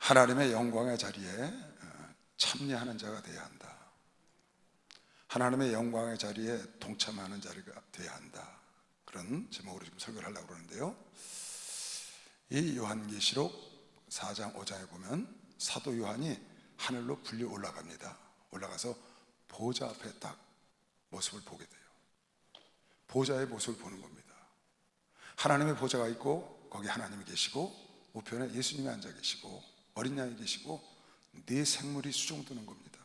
하나님의 영광의 자리에 참여하는 자가 되어야 한다. 하나님의 영광의 자리에 동참하는 자리가 되어야 한다. 그런 제목으로 지금 설교를 하려고 그러는데요, 이 요한계시록 4장 5장에 보면 사도 요한이 하늘로 불려 올라갑니다. 올라가서 보좌 앞에 딱 모습을 보게 돼요. 보좌의 모습을 보는 겁니다. 하나님의 보좌가 있고 거기 하나님이 계시고 우편에 예수님이 앉아 계시고 어린 양이 계시고 네 생물이 수종드는 겁니다.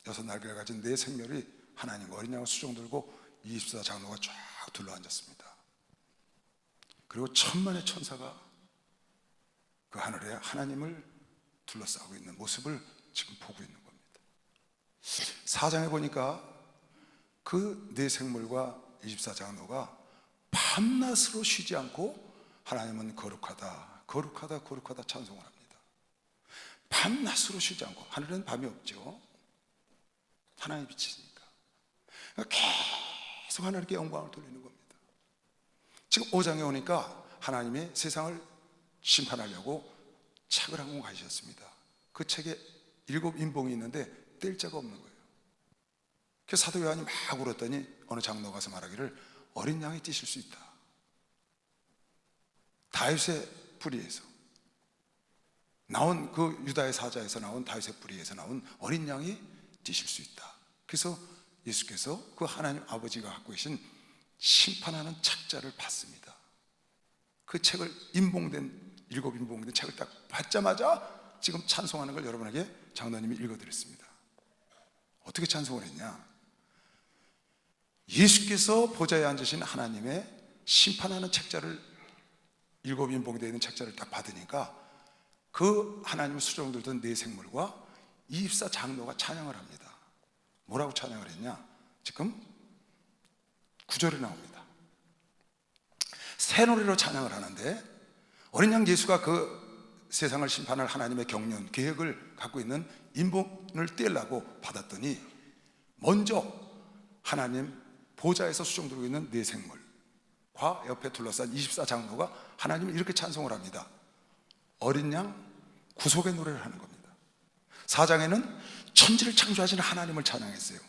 6날개를 가진 네 생물이 하나님과 어린 양을 수종들고 24장로가 쫙 둘러앉았습니다. 그리고 천만의 천사가 그 하늘에 하나님을 둘러싸고 있는 모습을 지금 보고 있는 겁니다. 4장에 보니까 그 네 생물과 24장로가 밤낮으로 쉬지 않고 하나님은 거룩하다, 거룩하다, 거룩하다 찬송을 합니다. 밤낮으로 쉬지 않고, 하늘에는 밤이 없죠. 하나님이 빛이니까 계속 하나님께 영광을 돌리는 겁니다. 지금 5장에 오니까 하나님이 세상을 심판하려고 책을 한 권 가지셨습니다. 그 책에 7 인봉이 있는데 뗄 자가 없는 거예요. 그래서 사도 요한이 막 울었더니 어느 장로가 가서 말하기를 어린 양이 뛰실 수 있다. 다윗의 뿌리에서 나온, 그 유다의 사자에서 나온, 다윗의 뿌리에서 나온 어린 양이 뛰실 수 있다. 그래서 예수께서 그 하나님 아버지가 갖고 계신 심판하는 책자를 받습니다. 그 책을 인봉된 7 인봉된 책을 딱 받자마자 지금 찬송하는 걸 여러분에게 장로님이 읽어드렸습니다. 어떻게 찬송을 했냐? 예수께서 보좌에 앉으신 하나님의 심판하는 책자를 7 인봉되어 있는 책자를 딱 받으니까 그 하나님을 수종들던 네 생물과 24장로가 찬양을 합니다. 뭐라고 찬양을 했냐? 지금 9절에 나옵니다. 새 노래로 찬양을 하는데, 어린 양 예수가 그 세상을 심판할 하나님의 경륜, 계획을 갖고 있는 인봉을 떼려고 받았더니 먼저 하나님 보좌에서 수종들고 있는 네 생물과 옆에 둘러싼 24장로가 하나님을 이렇게 찬송을 합니다. 어린 양 구속의 노래를 하는 겁니다. 4장에는 천지를 창조하신 하나님을 찬양했어요.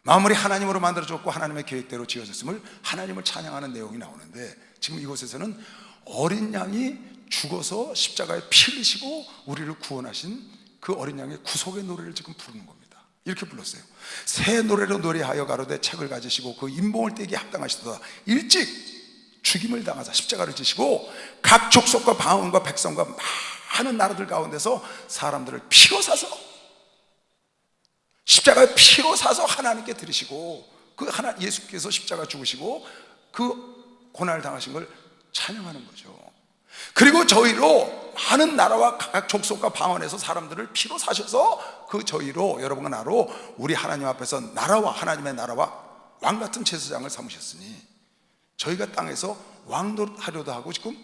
만물이 하나님으로 만들어졌고 하나님의 계획대로 지어졌음을 하나님을 찬양하는 내용이 나오는데, 지금 이곳에서는 어린 양이 죽어서 십자가에 피 흘리시고 우리를 구원하신 그 어린 양의 구속의 노래를 지금 부르는 겁니다. 이렇게 불렀어요. 새 노래로 노래하여 가로되 책을 가지시고 그 인봉을 떼기에 합당하시도다. 일찍 죽임을 당하사 십자가를 지시고 각 족속과 방언과 백성과 많은 나라들 가운데서 사람들을 피로 사서, 십자가에 피로 사서 하나님께 드리시고, 그 하나 예수께서 십자가 죽으시고 그 고난을 당하신 걸 찬양하는 거죠. 그리고 저희로 많은 나라와 각 족속과 방언에서 사람들을 피로 사셔서 그 저희로, 여러분과 나로 우리 하나님 앞에서 나라와, 하나님의 나라와 왕같은 제사장을 삼으셨으니 저희가 땅에서 왕노릇하려도 하고 지금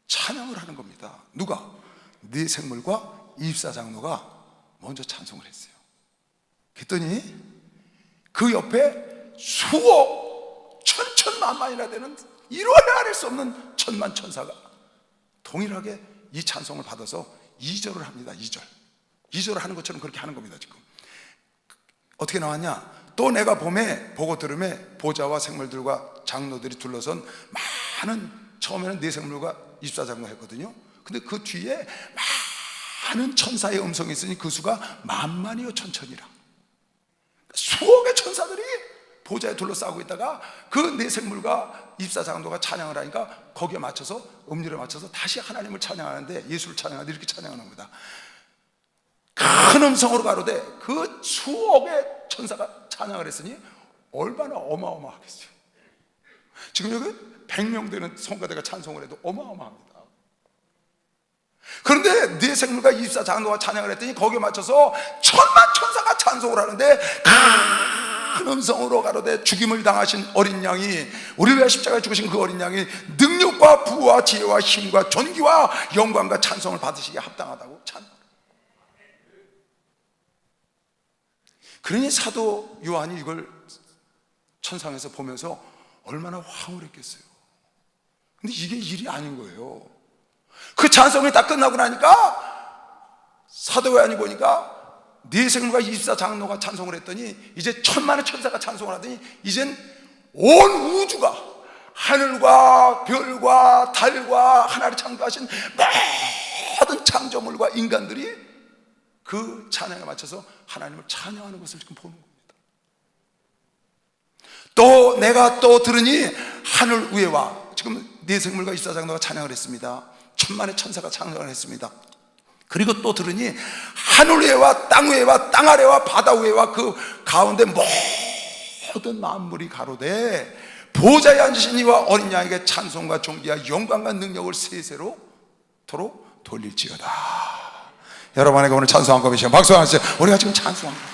찬양을 하는 겁니다. 누가? 네 생물과 24장로가 먼저 찬송을 했어요. 그랬더니 그 옆에 수억, 천천만만이나 되는 이루어야 할 수 없는 천만 천사가 동일하게 이 찬송을 받아서 2절을 합니다. 2절을 하는 것처럼 그렇게 하는 겁니다. 지금 어떻게 나왔냐? 또 내가 봄에 보고 들음에 보좌와 생물들과 장로들이 둘러선 많은, 처음에는 네 생물과 24장로 했거든요. 근데 그 뒤에 많은 천사의 음성이 있으니 그 수가 만만이요 천천이라. 수억의 천사들이 보좌에 둘러싸고 있다가 그 네 생물과 24장로가 찬양을 하니까 거기에 맞춰서, 음률에 맞춰서 다시 하나님을 찬양하는데, 예수를 찬양하는데 이렇게 찬양하는 겁니다. 큰 음성으로 가로되, 그 수억의 천사가 찬양을 했으니 얼마나 어마어마하겠어요. 지금 여기 100명 되는 성가대가 찬송을 해도 어마어마합니다. 그런데 네 생물과 24장로가 찬양을 했더니 거기에 맞춰서 천만 천사가 찬송을 하는데, 큰 음성으로 가로되 죽임을 당하신 어린 양이, 우리를 위하여 십자가에 죽으신 그 어린 양이 능력과 부와 지혜와 힘과 존귀와 영광과 찬송을 받으시기에 합당하다고 찬양을. 그러니 사도 요한이 이걸 천상에서 보면서 얼마나 황홀했겠어요. 근데 이게 일이 아닌 거예요. 그 찬송이 다 끝나고 나니까 사도 요한이 보니까 네 생물과 24장로가 찬송을 했더니 이제 천만의 천사가 찬송을 하더니 이젠 온 우주가 하늘과 별과 달과 하나를 창조하신 모든 창조물과 인간들이 그 찬양에 맞춰서 하나님을 찬양하는 것을 지금 보는 겁니다. 또 내가 또 들으니 하늘 위에와, 지금 네 생물과 24장로가 찬양을 했습니다. 천만의 천사가 찬양을 했습니다. 그리고 또 들으니 하늘 위에와 땅 위에와 땅 아래와 바다 위에와 그 가운데 모든 만물이 가로되 보좌에 앉으신 이와 어린 양에게 찬송과 존귀와 영광과 능력을 세세로 도록 돌릴지어다. 여러분에게 오늘 찬송한 거 보시면 박수 한번 주세요. 우리가 지금 찬송합니다.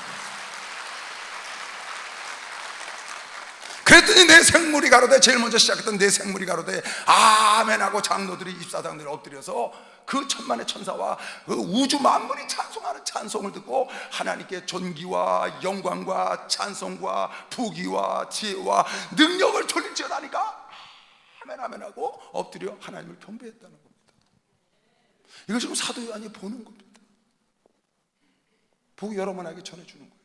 그랬더니 내 생물이 가로되, 제일 먼저 시작했던 내 생물이 가로되 아멘하고 장로들이 24장들이 엎드려서 그 천만의 천사와 그 우주 만물이 찬송하는 찬송을 듣고 하나님께 존귀와 영광과 찬송과 부귀와 지혜와 능력을 돌릴지어다니까 아멘 아멘하고 엎드려 하나님을 경배했다는 겁니다. 이걸 지금 사도 요한이 보는 겁니다. 보고 여러분에게 전해주는 거예요.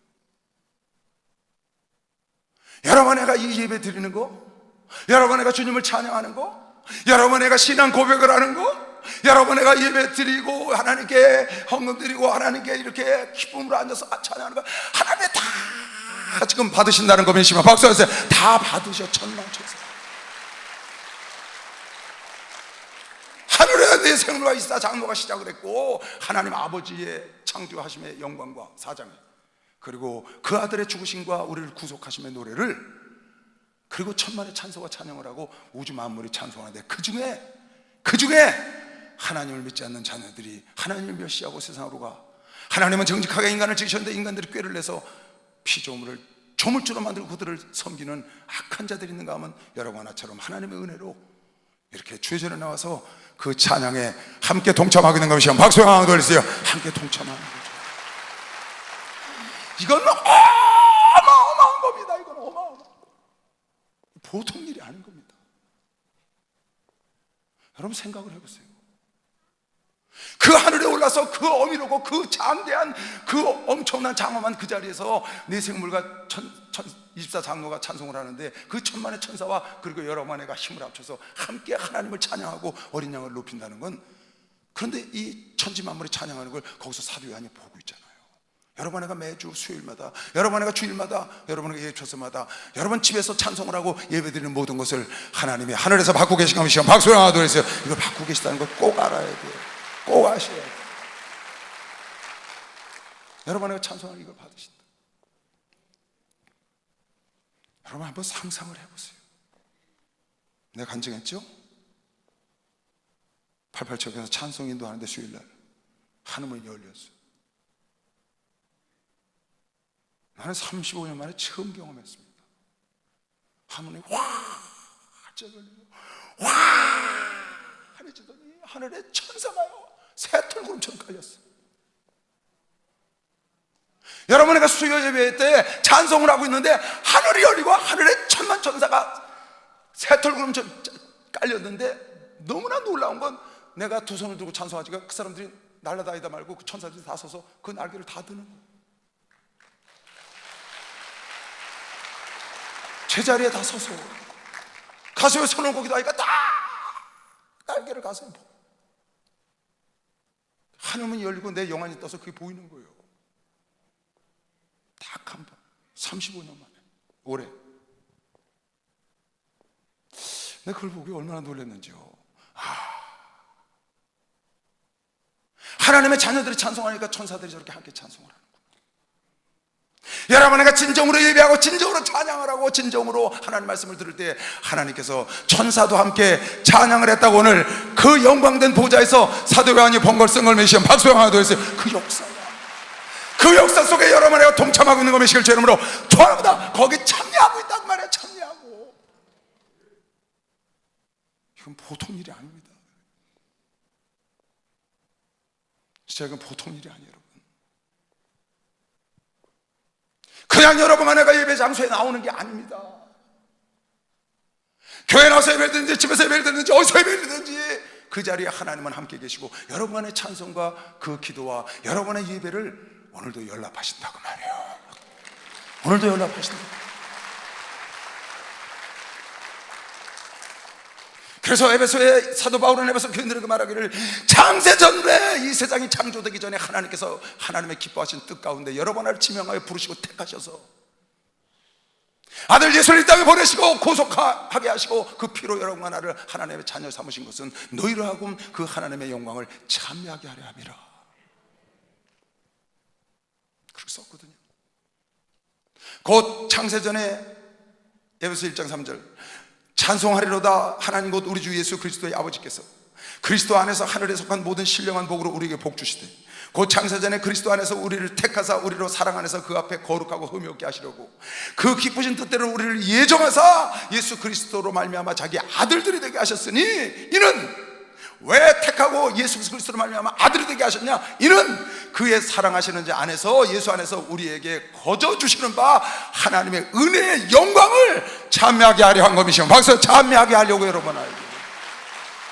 여러분에게 이 예배 드리는 거, 여러분에게 주님을 찬양하는 거, 여러분에게 신앙 고백을 하는 거, 여러분에게 예배 드리고 하나님께 헌금 드리고 하나님께 이렇게 기쁨으로 앉아서 찬양하는 거, 하나님이 다 지금 받으신다는 거 믿으시면 박수 하세요. 다 받으셔. 천만천사 하늘에 내 생물과 24장로가 시작을 했고 하나님 아버지의 창조하심의 영광과 사장에, 그리고 그 아들의 죽으심과 우리를 구속하심의 노래를, 그리고 천만의 찬송과 찬양을 하고 우주 만물이 찬송하는데 그 중에 하나님을 믿지 않는 자녀들이 하나님을 멸시하고 세상으로 가. 하나님은 정직하게 인간을 지으셨는데 인간들이 꾀를 내서 피조물을 조물주로 만들고 그들을 섬기는 악한 자들이 있는가 하면 여러분 하나처럼 하나님의 은혜로 이렇게 주의 전에 나와서 그 찬양에 함께 동참하고 있는 것이면 박수 한번 걸으세요. 함께 동참하는 거죠. 이건 어마어마한 겁니다. 이건 어마어마, 보통 일이 아닌 겁니다. 여러분 생각을 해보세요. 그 하늘에 올라서 그 어미로고 그 장대한 그 엄청난 장엄한 그 자리에서 네 생물과 24장로가 찬송을 하는데 그 천만의 천사와 그리고 여러분에게 힘을 합쳐서 함께 하나님을 찬양하고 어린 양을 높인다는 건, 그런데 이 천지 만물이 찬양하는 걸 거기서 사도 요한이 보고 있잖아요. 여러분에게 매주 수요일마다, 여러분에게 주일마다, 여러분에게 예초서마다 여러분 집에서 찬송을 하고 예배드리는 모든 것을 하나님이 하늘에서 받고 계시는 시간 박수 하나 더 해주세요. 이걸 받고 계시다는 걸 꼭 알아야 돼요. 꼭 아셔야 돼요. 여러분에게 찬송을 이걸 받으신다. 여러분 한번 상상을 해보세요. 내가 간증했죠? 88척에서 찬송 인도하는데 수요일날 하늘문이 열렸어요. 나는 35년 만에 처음 경험했습니다. 하늘문이 확 열리고 와 하늘지더니 하늘에 천사가요 새털구름처럼 깔렸어요. 여러분에게 수요 예배 때 찬송을 하고 있는데 하늘이 열리고 하늘에 천만 천사가 새털구름처럼 깔렸는데, 너무나 놀라운 건 내가 두 손을 들고 찬송하니까 그 사람들이 날아다니다 말고 그 천사들이 다 서서 그 날개를 다 드는 거예요. 제자리에 다 서서 가슴에 손을 거기다 하니까 다 날개를 가슴에 보고 하늘문이 열리고 내 영안이 떠서 그게 보이는 거예요. 딱 한 번, 35년 만에, 올해. 내가 그걸 보고 얼마나 놀랐는지요. 하나님의 자녀들이 찬송하니까 천사들이 저렇게 함께 찬송을 하는 거예요. 여러분에게 진정으로 예배하고 진정으로 찬양을 하고 진정으로 하나님 말씀을 들을 때 하나님께서 천사도 함께 찬양을 했다고 오늘 그 영광된 보좌에서 사도 요한이 본 걸 쓴 걸 메시면 박수 하나 더 했어요. 그 역사 속에 여러분에게 동참하고 있는 거 메시길 제 이름으로 축원합니다. 거기 참여하고 있단 말이에요. 참여하고. 이건 보통 일이 아닙니다. 진짜 이건 보통 일이 아니에요, 여러분. 그냥 여러분 안에가 예배 장소에 나오는 게 아닙니다. 교회 나와서 예배를 드든지 집에서 예배를 드든지 어디서 예배를 드든지 그 자리에 하나님은 함께 계시고 여러분의 찬송과 그 기도와 여러분의 예배를 오늘도 연락하신다고 말이에요. 오늘도 연락하신다. 그래서 에베소의 사도 바울은 에베소 교인들에게 말하기를 창세전에 이 세상이 창조되기 전에 하나님께서 하나님의 기뻐하신 뜻 가운데 여러분을 지명하여 부르시고 택하셔서 아들 예수를 이 땅에 보내시고 구속하게 하시고 그 피로 여러분과 나를 하나님의 자녀 삼으신 것은 너희를 하고 그 하나님의 영광을 찬미하게 하려 함이라. 그렇게 썼거든요. 곧 창세전에 에베소 1장 3절 찬송하리로다 하나님 곧 우리 주 예수 그리스도의 아버지께서 그리스도 안에서 하늘에 속한 모든 신령한 복으로 우리에게 복 주시되 곧 창세전에 그리스도 안에서 우리를 택하사 우리로 사랑 안에서 그 앞에 거룩하고 흠이 없게 하시려고 그 기쁘신 뜻대로 우리를 예정하사 예수 그리스도로 말미암아 자기 아들들이 되게 하셨으니 이는 왜 택하고 예수 그리스도로 말미암아 아들이 되게 하셨냐? 이는 그의 사랑하시는 자 안에서 예수 안에서 우리에게 거저 주시는 바 하나님의 은혜의 영광을 찬미하게 하려 한 것이죠. 박수. 찬미하게 하려고 여러분 알고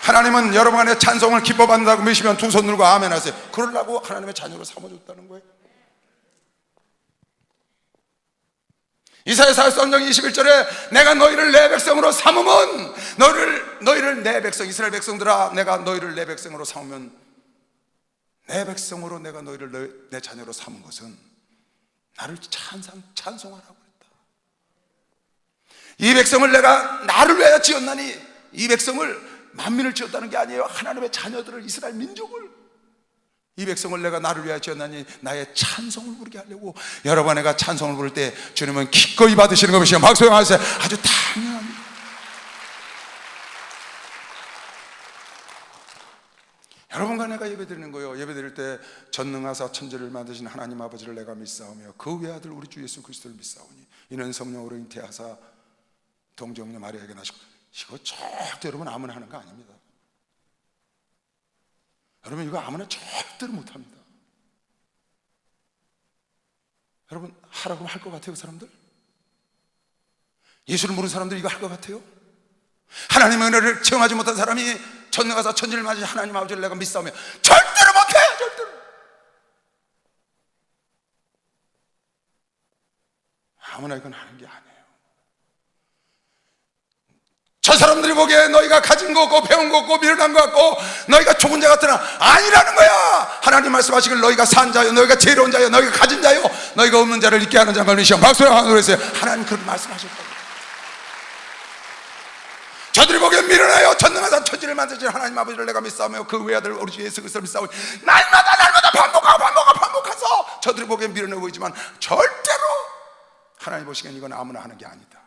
하나님은 여러분 안에 찬송을 기뻐 받는다고 믿으시면 두 손 들고 아멘 하세요. 그러려고 하나님의 자녀로 삼아줬다는 거예요. 이사야서 성경 21절에 내가 너희를 내 백성으로 삼으면 너희를 내 백성 이스라엘 백성들아 내가 너희를 내 백성으로 삼으면 내 백성으로 내가 너희를 내 자녀로 삼은 것은 나를 찬송하라고 했다. 이 백성을 내가 나를 위하여 지었나니 이 백성을 만민을 지었다는 게 아니에요. 하나님의 자녀들을 이스라엘 민족을 이 백성을 내가 나를 위하여 지었나니 나의 찬송을 부르게 하려고. 여러분 내가 찬송을 부를 때 주님은 기꺼이 받으시는 것이요. 박수 하세요. 아주 당연합니다. 여러분과 내가 예배드리는 거예요. 예배드릴 때 전능하사 천지를 만드신 하나님 아버지를 내가 믿사오며 그 외아들 우리 주 예수 그리스도를 믿사오니 이는 성령으로 잉태하사 동정녀 마리아에게 나시고. 이거 절대 여러분 아무나 하는 거 아닙니다. 여러분 이거 아무나 절대로 못합니다. 여러분 하라고 할 것 같아요? 그 사람들? 예수를 모르는 사람들 이거 할 것 같아요? 하나님의 은혜를 체험하지 못한 사람이 전능하사 천지를 맞으신 하나님 아버지를 내가 믿사오며 절대로 못해. 절대로 아무나 이건 하는 게 아니에요. 저 사람들이 보기에 너희가 가진 거 없고 배운 거 없고 미련한 거 같고 너희가 죽은 자 같으나 아니라는 거야. 하나님 말씀하시길 너희가 산 자요 너희가 지혜로운 자요 너희가 가진 자요 너희가 없는 자를 있게 하는 자가 너희시여. 박수를 하나 노래했어요. 하나님 그렇게 말씀하셨다고. 저들이 보기에 미련하여 전능하사 천지를 만드신 하나님 아버지를 내가 믿사오며 그 외아들 우리 주 예수 그리스도를 믿사오니 날마다 반복하서 저들이 보기에 미련해 보이지만 절대로 하나님 보시기엔 이건 아무나 하는 게 아니다.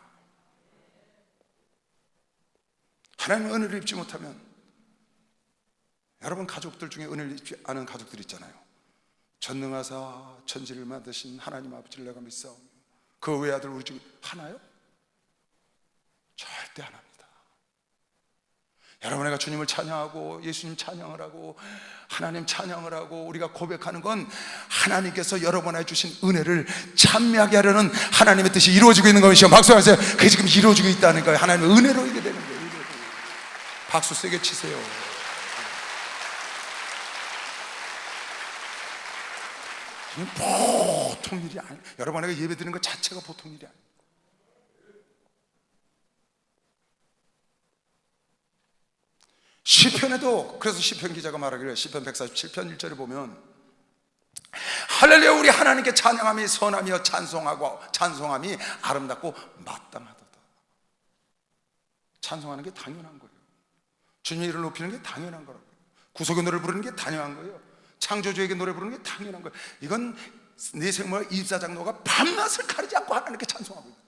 하나님의 은혜를 입지 못하면 여러분 가족들 중에 은혜를 입지 않은 가족들 있잖아요. 전능하사 천지를 만드신 하나님 아버지를 내가 믿사오며 그 외아들 우리 중 하나요? 절대 안 합니다. 여러분 내가 주님을 찬양하고 예수님 찬양을 하고 하나님 찬양을 하고 우리가 고백하는 건 하나님께서 여러분에게 주신 은혜를 찬미하게 하려는 하나님의 뜻이 이루어지고 있는 것이요. 박수하세요. 그게 지금 이루어지고 있다는 거예요. 하나님의 은혜로 이게 되는 거예요. 박수 세게 치세요. 보통 일이 아니에요. 여러분에게 예배 드리는 것 자체가 보통 일이 아니에요. 시편에도 그래서 시편 기자가 말하기를 시편 147편 1절에 보면 할렐루야 우리 하나님께 찬양함이 선하며 찬송함이 아름답고 마땅하도다. 찬송하는 게 당연한 거예요. 주님의 이름을 높이는 게 당연한 거라고요. 구속의 노래를 부르는 게 당연한 거예요. 창조주에게 노래 부르는 게 당연한 거예요. 이건 내 생물 입사장로가 밤낮을 가리지 않고 하나님께 찬송하고 있어요.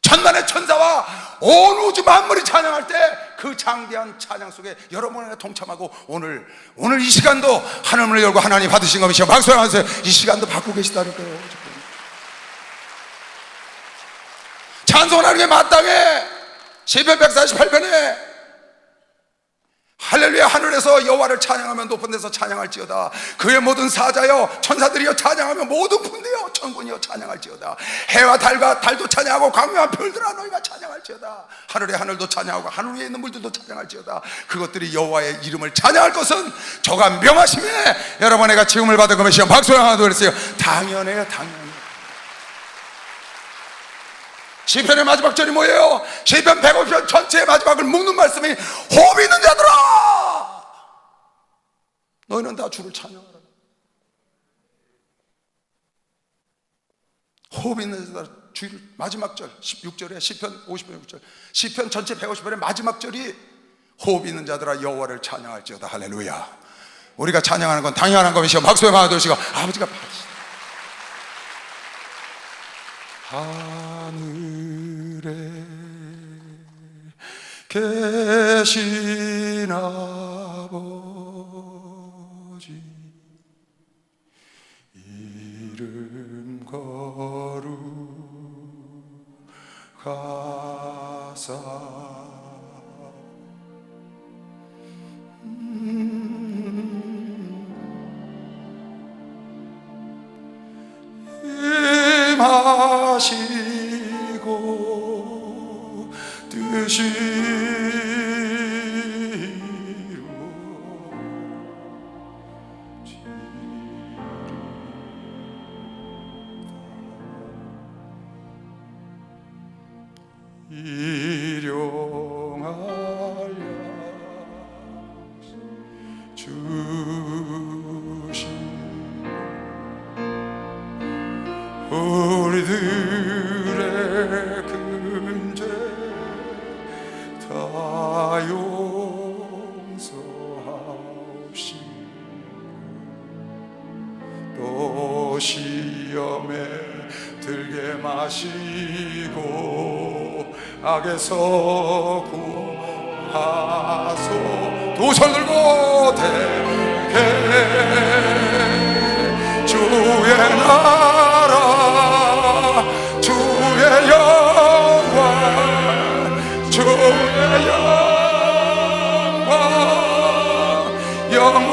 천만의 천사와 온 우주 만물이 찬양할 때 그 장대한 찬양 속에 여러분과 동참하고 오늘 이 시간도 하늘문을 열고 하나님 받으신 것이요. 박수 하세요. 이 시간도 받고 계시다는 거예요. 찬송하는 게 마땅해. 시편 148편에 할렐루야. 하늘에서 여호와를 찬양하면 높은 데서 찬양할지어다. 그의 모든 사자여 천사들이여 찬양하며 모든 군대여 천군이여 찬양할지어다. 해와 달도 찬양하고 광명한 별들아 너희가 찬양할지어다. 하늘의 하늘도 찬양하고 하늘 위에 있는 물들도 찬양할지어다. 그것들이 여호와의 이름을 찬양할 것은 저가 명하심에 여러분 내가 지음을 받은 것이요. 박수 하나 돌렸어요. 당연해요. 당연해요. 시편의 마지막 절이 뭐예요? 시편 150편 전체의 마지막을 묶는 말씀이 호흡이 있는 자들아 너희는 다 주를 찬양하라. 호흡이 있는 자들아 주를 마지막 절 16절에 시편 50편 6절 시편 전체 150편의 마지막 절이 호흡이 있는 자들아 여호와를 찬양할지어다. 할렐루야. 우리가 찬양하는 건 당연한 것이요. 박수에 하나 돌리시고 아버지가 바라시다. 하늘에 계신 아버지 이름 거룩하사 임하시고 일용할 주신 우리들의 근죄 다 용서하옵시고 또 시험에 들게 마시고 악에서 구하소. 두 손 들고 대개 주의 나라 주의 영광 주의 영광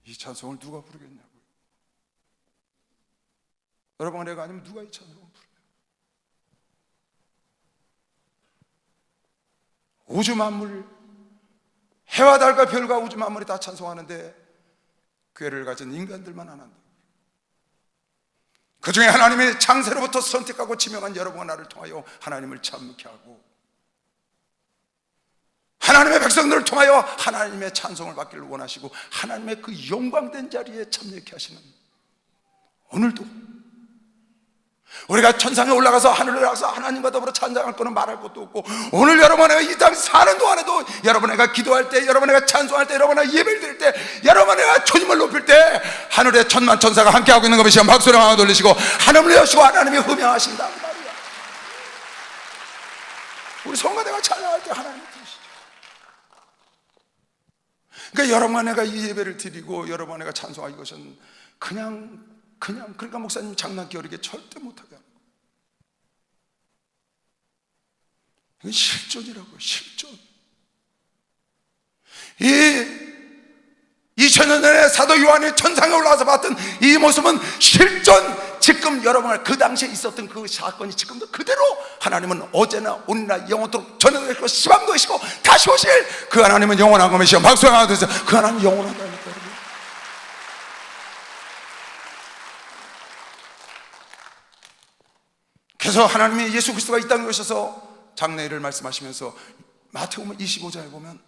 이 찬송을 누가 부르겠냐고요. 여러분 내가 아니면 누가 이 찬송을 부르냐. 우주 만물 해와 달과 별과 우주 만물이 다 찬송하는데 괴를 가진 인간들만 안 한다. 그 중에 하나님이 창세로부터 선택하고 지명한 여러분과 나를 통하여 하나님을 찬미케 하고 하나님의 백성들을 통하여 하나님의 찬송을 받기를 원하시고 하나님의 그 영광된 자리에 참여케 하시는 오늘도 우리가 천상에 올라가서 하늘에 올라가서 하나님과 더불어 찬양할 거는 말할 것도 없고 오늘 여러분의 이 땅 사는 동안에도 여러분의 기도할 때 여러분의 찬송할 때 여러분의 예배를 드릴 때 여러분의 주님을 높일 때 하늘에 천만 천사가 함께하고 있는 것이면 박수를 하나 돌리시고 하늘을 여시고 하나님이 흠양하신다 그 말이야. 우리 성가대가 찬양할 때 하나님이 들으시죠. 그러니까 여러분과 내가 이 예배를 드리고 여러분과 내가 찬송하기 것은 그냥 그러니까 목사님 장난기 어리게 절대 못하게 하는 거예요. 이건 실존이라고요. 실존. 이 2000년 전에 사도 요한이 천상에 올라와서 봤던 이 모습은 실존. 지금 여러분 그 당시에 있었던 그 사건이 지금도 그대로 하나님은 어제나 오늘나 영원토록 전에도 있고 시방도 있고 다시 오실 그 하나님은 영원한 것이요. 박수 하나 드세요. 그 하나님은 영원하다니까. 그래서 하나님이 예수 그리스도가 이 땅에 오셔서 장래일을 말씀하시면서 마태복음 25장에 보면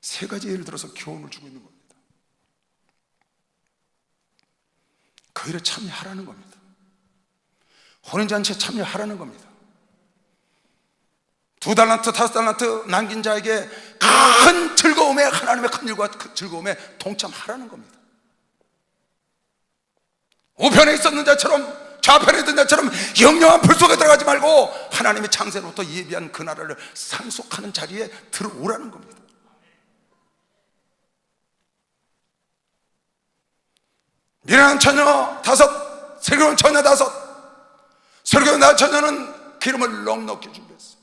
세 가지 예를 들어서 교훈을 주고 있는 겁니다. 그 일에 참여하라는 겁니다. 혼인잔치에 참여하라는 겁니다. 2달란트 5달란트 남긴 자에게 큰 즐거움에 하나님의 큰 일과 그 즐거움에 동참하라는 겁니다. 우편에 있었는 자처럼 좌편에 있던 자처럼 영영한 불 속에 들어가지 말고 하나님의 창세로부터 예비한 그 나라를 상속하는 자리에 들어오라는 겁니다. 미련한 처녀 5, 슬기로운 처녀 5. 슬기로운 처녀는 기름을 넉넉히 준비했어요.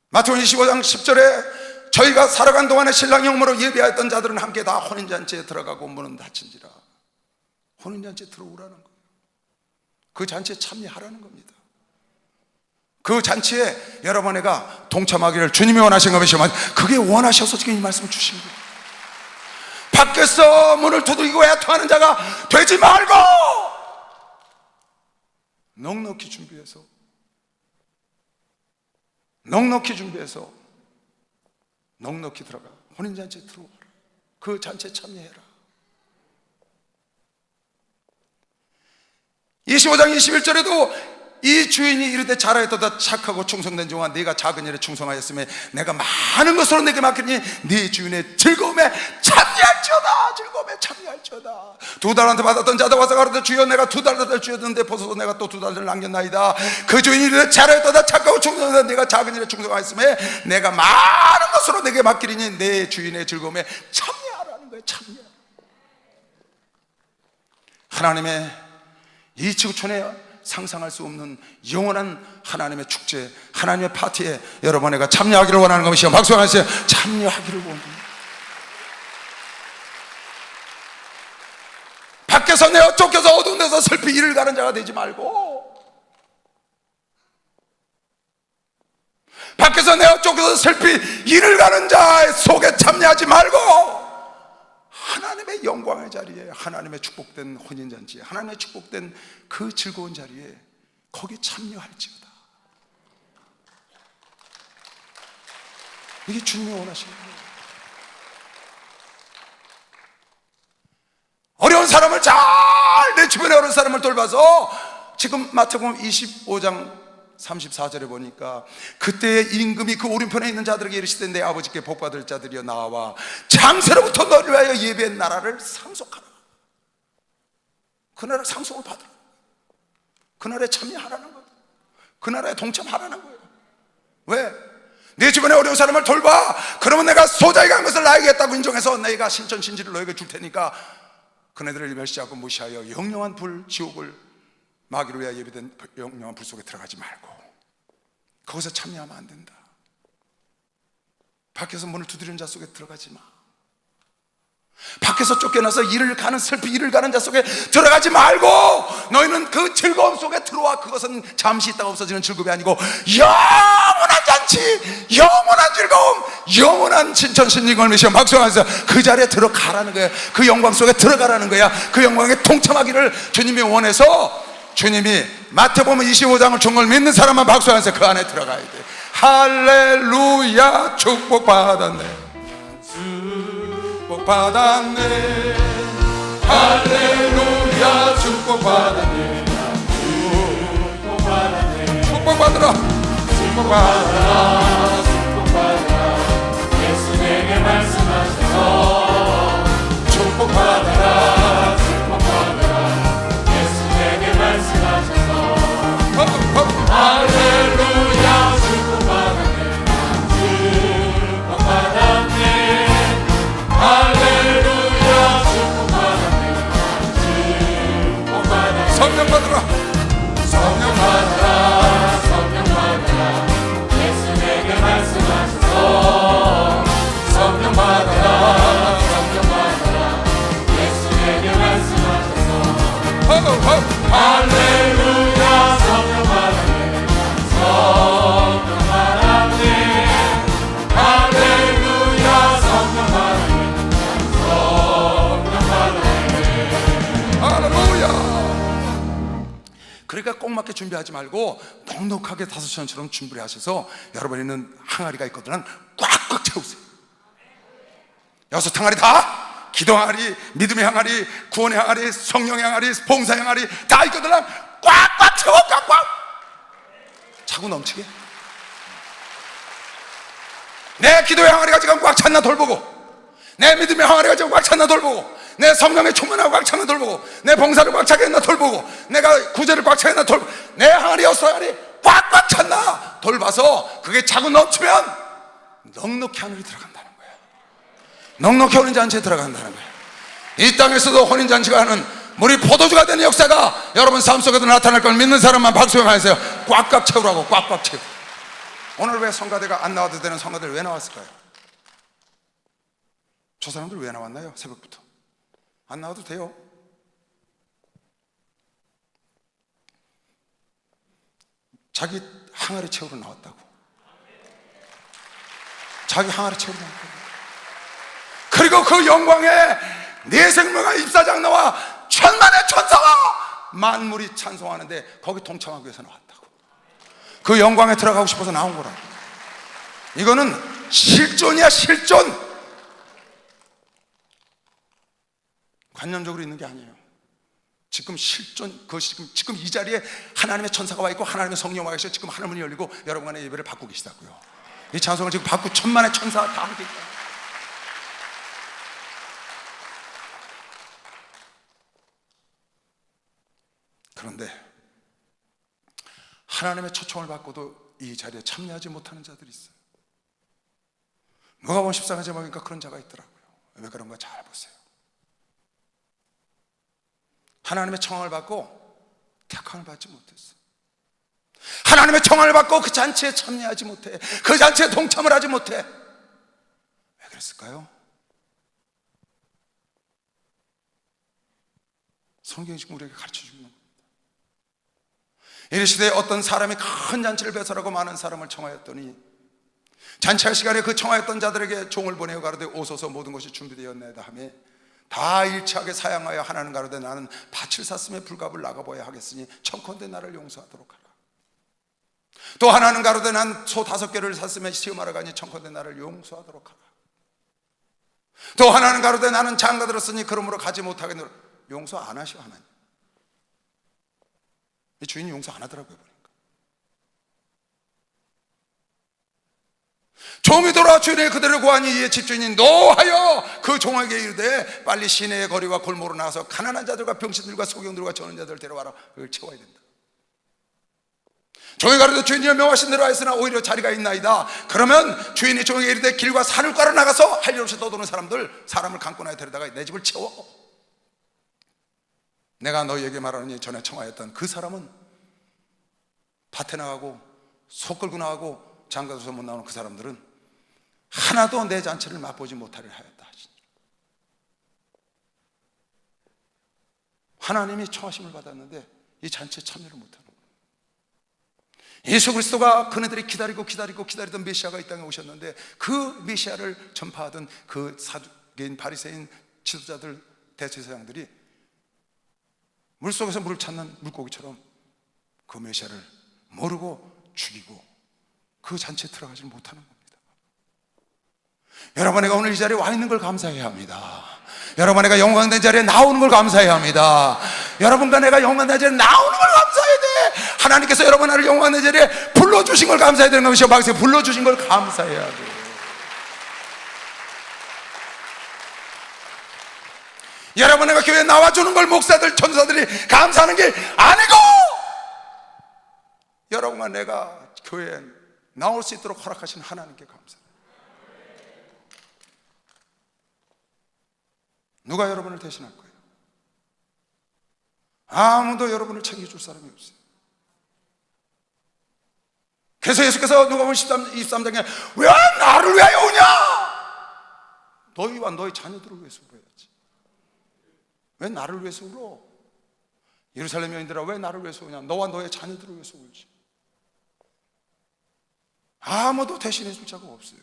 마태복음 25장 10절에 저희가 살아간 동안에 신랑 영모로 예비하였던 자들은 함께 다 혼인잔치에 들어가고 문은 닫힌지라. 혼인잔치에 들어오라는 거예요. 그 잔치에 참여하라는 겁니다. 그 잔치에 여러분에가 동참하기를 주님이 원하신 것이지만 그게 원하셔서 지금 이 말씀을 주신 거예요. 밖에서 문을 두드리고 애통하는 자가 되지 말고 넉넉히 준비해서 넉넉히 들어가. 혼인잔치에 들어와라. 그 잔치에 참여해라. 25장 21절에도 이 주인이 이르되 잘하였도다 착하고 충성된 종아 네가 작은 일에 충성하였으며 내가 많은 것으로 내게 맡기니 네 주인의 즐거움에 참여할지어다. 즐거움에 참여할지어다. 2달란트 받았던 자도 와서 가로되 주여 내가 2달란트를 주었는데 보소서 내가 또 2달란트를 남겼나이다. 그 주인이 이르되 잘하였도다 착하고 충성된 네가 작은 일에 충성하였으며 내가 많은 것으로 내게 맡기니 네 주인의 즐거움에 참여하라는 거예요. 참여. 하나님의 이 지구촌에 상상할 수 없는 영원한 하나님의 축제, 하나님의 파티에 여러분에게 참여하기를 원하는 것이요. 박수 한번 하세요. 참여하기를 원합니다. 밖에서 내어 쫓겨서 어두운 데서 슬피 이를 가는 자가 되지 말고, 밖에서 내어 쫓겨서 슬피 이를 가는 자 속에 참여하지 말고 하나님의 영광의 자리에, 하나님의 축복된 혼인잔치에, 하나님의 축복된 그 즐거운 자리에 거기 참여할지어다. 이게 주님이 원하시는 거예요. 어려운 사람을 내 주변에 어려운 사람을 돌봐서 지금 마태복음 25장 34절에 보니까 그때의 임금이 그 오른편에 있는 자들에게 이르시되 내 아버지께 복받을 자들이여 나와 창세로부터 너를 위하여 예비한 나라를 상속하라. 그 나라 상속을 받으라. 그 나라에 참여하라는 거예요. 그 나라에 동참하라는 거예요. 왜? 내 주변에 어려운 사람을 돌봐. 그러면 내가 소자에게 한 것을 나에게 했다고 인정해서 내가 신천신지를 너에게 줄 테니까 그네들을 멸시하고 무시하여 영영한 불, 지옥을 마귀로 위하여 예비된 영영한 불 속에 들어가지 말고 거기서 참여하면 안 된다. 밖에서 문을 두드리는 자 속에 들어가지 마. 밖에서 쫓겨나서 슬피 일을 가는 자 속에 들어가지 말고 너희는 그 즐거움 속에 들어와. 그것은 잠시 있다가 없어지는 즐거움이 아니고 영원한 잔치, 영원한 즐거움, 영원한 신천신림을 미시어 박수하면서 그 자리에 들어가라는 거야. 그 영광 속에 들어가라는 거야. 그 영광에 동참하기를 주님이 원해서 주님이 마태복음 25장을 준 걸 믿는 사람만 박수하면서 그 안에 들어가야 돼. 할렐루야. 축복받았네. 축복받았네. 할렐루야. 축복받았네. 축복받았네. 축복받으라. 축복받으라. 축복받으라. 예수 내게 말씀하셔서 축복받으라. 축복받으라. 예수 내게 말씀하셔서 할렐루야. 축복받았네. 축복받았네. 할렐루야. 축복받았네. 축복받았네. 성령 받으라. 성령 받으라. 성령 받으라. 예수 내게 말씀하셔서 성령 받으라. 성령 받으라. 예수 내게 말씀하셔서 할렐루야. 성령 받았네. 성령 받았네. 할렐루야. 성령 받았네. 성령 받았네. 할렐루야. 그러니까 꼭 맞게 준비하지 말고 넉넉하게 5시간처럼 준비를 하셔서 여러분이 있는 항아리가 있거든 꽉꽉 채우세요. 6 항아리 다 기도 항아리, 믿음의 항아리, 구원의 항아리, 성령의 항아리, 봉사의 항아리 다 있거든 꽉꽉 채워. 꽉꽉 차고 넘치게. 내 기도의 항아리가 지금 꽉 찼나 돌보고, 내 믿음의 항아리가 지금 꽉 찼나 돌보고, 내 성령의 충만하고 꽉 차는 돌보고, 내 봉사를 꽉 차게 했나 돌보고, 내가 구제를 꽉 차게 했나 돌보고, 내 항아리 여섯알이 꽉꽉 찼나 돌봐서 그게 차고 넘치면 넉넉히 하늘이 들어간다는 거예요. 넉넉히 혼인잔치에 들어간다는 거예요. 이 땅에서도 혼인잔치가 하는 물이 포도주가 되는 역사가 여러분 삶 속에도 나타날 걸 믿는 사람만 박수영하세요. 꽉꽉 채우라고. 꽉꽉 채우. 오늘 왜 성가대가 안 나와도 되는 성가대를 왜 나왔을까요? 저 사람들 왜 나왔나요? 새벽부터 안 나와도 돼요. 자기 항아리 채우러 나왔다고. 자기 항아리 채우러 나왔다고. 그리고 그 영광에 네 생명과 입사장 나와 천만의 천사와 만물이 찬송하는데 거기 동참하기 위해서 나왔다고. 그 영광에 들어가고 싶어서 나온 거라고. 이거는 실존이야, 실존. 관념적으로 있는 게 아니에요. 지금 실존, 지금 이 자리에 하나님의 천사가 와 있고 하나님의 성령이 와 계셔. 지금 하늘문이 열리고 여러분의 예배를 받고 계시다고요. 이 찬송을 지금 받고 천만의 천사가 다 함께 있다. 그런데 하나님의 초청을 받고도 이 자리에 참여하지 못하는 자들이 있어요. 누가복음 14장 제목이니까 그런 자가 있더라고요. 왜 그런가 잘 보세요. 하나님의 청함을 받고 택함을 받지 못했어. 하나님의 청함을 받고 그 잔치에 참여하지 못해. 그 잔치에 동참을 하지 못해. 왜 그랬을까요? 성경이 지금 우리에게 가르쳐주는 겁니다. 이르시되 어떤 사람이 큰 잔치를 배설하고 많은 사람을 청하였더니 잔치할 시간에 그 청하였던 자들에게 종을 보내어 가로되 오소서 모든 것이 준비되었나이다 하며 다 일치하게 사양하여 하나는 가로되 나는 밭을 샀음에 불값을 나가보야 하겠으니 청컨대 나를 용서하도록 하라. 또 하나는 가로되 난 소 5개를 샀음에 시험하러 가니 청컨대 나를 용서하도록 하라. 또 하나는 가로되 나는 장가 들었으니 그러므로 가지 못하겠노라. 용서 안 하셔 하나님. 이 주인이 용서 안 하더라고요. 보니까 종이 돌아와 주인의 그대를 구하니 이에 집주인이 노하여 그 종에게 이르되 빨리 시내의 거리와 골목으로 나와서 가난한 자들과 병신들과 소경들과 저는 자들을 데려와라. 그걸 채워야 된다. 종이 가로되 주인이 명하신 대로 하였으나 오히려 자리가 있나이다. 그러면 주인이 종에게 이르되 길과 산울가로 나가서 할 일 없이 떠도는 사람을 강권하여 데려다가 내 집을 채워. 내가 너희에게 말하노니 전에 청하였던 그 사람은 밭에 나가고 소 끌고 나가고 장가서서 못 나오는 그 사람들은 하나도 내 잔치를 맛보지 못하리라 하였다. 하나님이 청하심을 받았는데 이 잔치에 참여를 못하는 거예요. 예수 그리스도가 그네들이 기다리던 메시아가 이 땅에 오셨는데 그 메시아를 전파하던 그 사두개인 바리새인 지도자들 대제사장들이 물속에서 물을 찾는 물고기처럼 그 메시아를 모르고 죽이고 그 잔치에 들어가지 못하는 겁니다. 여러분, 내가 오늘 이 자리에 와 있는 걸 감사해야 합니다. 여러분, 내가 영광된 자리에 나오는 걸 감사해야 합니다. 여러분과 내가 영광된 자리에 나오는 걸 감사해야 돼. 하나님께서 여러분 나를 영광된 자리에 불러주신 걸 감사해야 되는 것이요. 박수 불러주신 걸 감사해야 돼. 여러분, 내가 교회에 나와주는 걸 목사들, 전사들이 감사하는 게 아니고 여러분과 내가 교회에 나올 수 있도록 허락하신 하나님께 감사합니다. 누가 여러분을 대신할 거예요? 아무도 여러분을 챙겨줄 사람이 없어요. 그래서 예수께서 누가복음 23장에 왜 나를 위하여 오냐? 너희와 너희 자녀들을 위해서 울어야지. 왜 나를 위해서 울어? 예루살렘 여인들아 왜 나를 위해서 오냐? 너와 너의 자녀들을 위해서 울지. 아무도 대신해 줄 자가 없어요.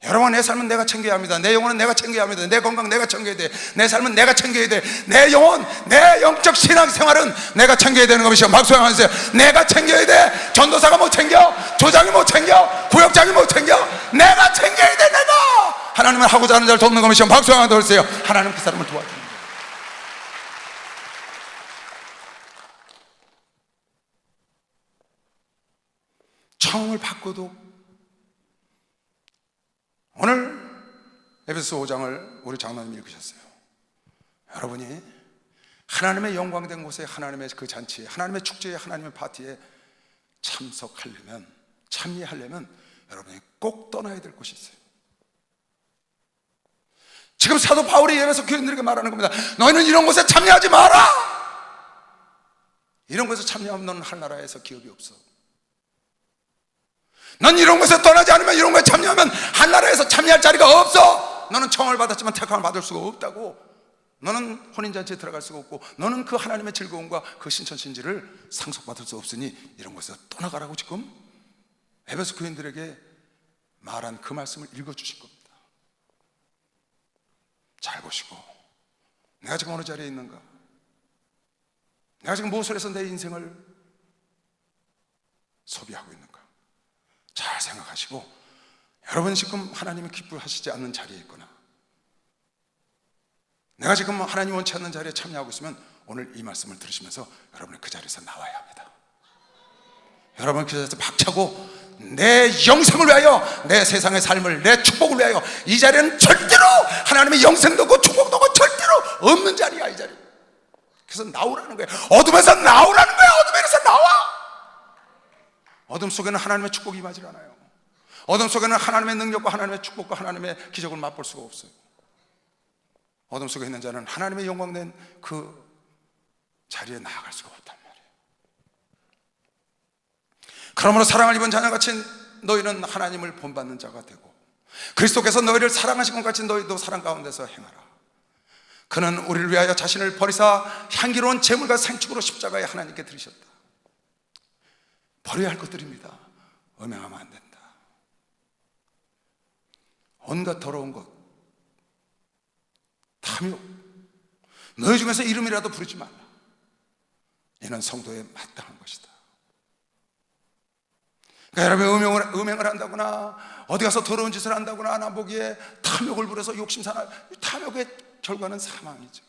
여러분, 내 삶은 내가 챙겨야 합니다. 내 영혼은 내가 챙겨야 합니다. 내 건강 내가 챙겨야 돼. 내 삶은 내가 챙겨야 돼. 내 영혼, 내 영적 신앙생활은 내가 챙겨야 되는 것이요. 박수 한번 하세요. 내가 챙겨야 돼. 전도사가 못 챙겨, 조장이 못 챙겨, 구역장이 못 챙겨. 내가 챙겨야 돼. 내가 하나님은 하고자 하는 자를 돕는 것이요. 박수 한번 더 하세요. 하나님 그 사람을 도와주는 거예요. 청음을 받고도 오늘 에베소 5장을 우리 장로님이 읽으셨어요. 여러분이 하나님의 영광된 곳에, 하나님의 그 잔치에, 하나님의 축제에, 하나님의 파티에 참여하려면 여러분이 꼭 떠나야 될 곳이 있어요. 지금 사도 바울이 예배에서 교인들에게 말하는 겁니다. 너희는 이런 곳에 참여하지 마라. 이런 곳에 참여하면 너는 하늘나라에서 기업이 없어. 넌 이런 곳에 떠나지 않으면, 이런 곳에 참여하면 하늘나라에서 참여할 자리가 없어. 너는 청을 받았지만 택함을 받을 수가 없다고. 너는 혼인잔치에 들어갈 수가 없고, 너는 그 하나님의 즐거움과 그 신천신지를 상속받을 수 없으니 이런 곳에서 떠나가라고 지금 에베소 교인들에게 말한 그 말씀을 읽어주신 겁니다. 잘 보시고, 내가 지금 어느 자리에 있는가? 내가 지금 무엇을 해서 내 인생을 소비하고 있는가? 잘 생각하시고, 여러분 지금 하나님이 기뻐하시지 않는 자리에 있거나, 내가 지금 하나님 원치 않는 자리에 참여하고 있으면 오늘 이 말씀을 들으시면서 여러분은 그 자리에서 나와야 합니다. 여러분 그 자리에서 박차고 내 영생을 위하여, 내 세상의 삶을, 내 축복을 위하여, 이 자리는 절대로 하나님의 영생도 없고 축복도 없고 절대로 없는 자리야, 이 자리. 그래서 나오라는 거예요. 어둠에서 나오라는 거예요. 어둠에서 나와. 어둠 속에는 하나님의 축복이 임하지 않아요. 어둠 속에는 하나님의 능력과 하나님의 축복과 하나님의 기적을 맛볼 수가 없어요. 어둠 속에 있는 자는 하나님의 영광된 그 자리에 나아갈 수가 없단 말이에요. 그러므로 사랑을 입은 자녀같이 너희는 하나님을 본받는 자가 되고, 그리스도께서 너희를 사랑하신 것 같이 너희도 사랑 가운데서 행하라. 그는 우리를 위하여 자신을 버리사 향기로운 제물과 생축으로 십자가에 하나님께 드리셨다. 버려야 할 것들입니다. 음행하면 안 된다. 온갖 더러운 것, 탐욕, 너희 중에서 이름이라도 부르지 말라. 이는 성도에 마땅한 것이다. 그러니까 여러분 음행을 한다거나 어디 가서 더러운 짓을 한다거나 나 보기에 탐욕을 부려서 욕심사나, 탐욕의 결과는 사망이죠.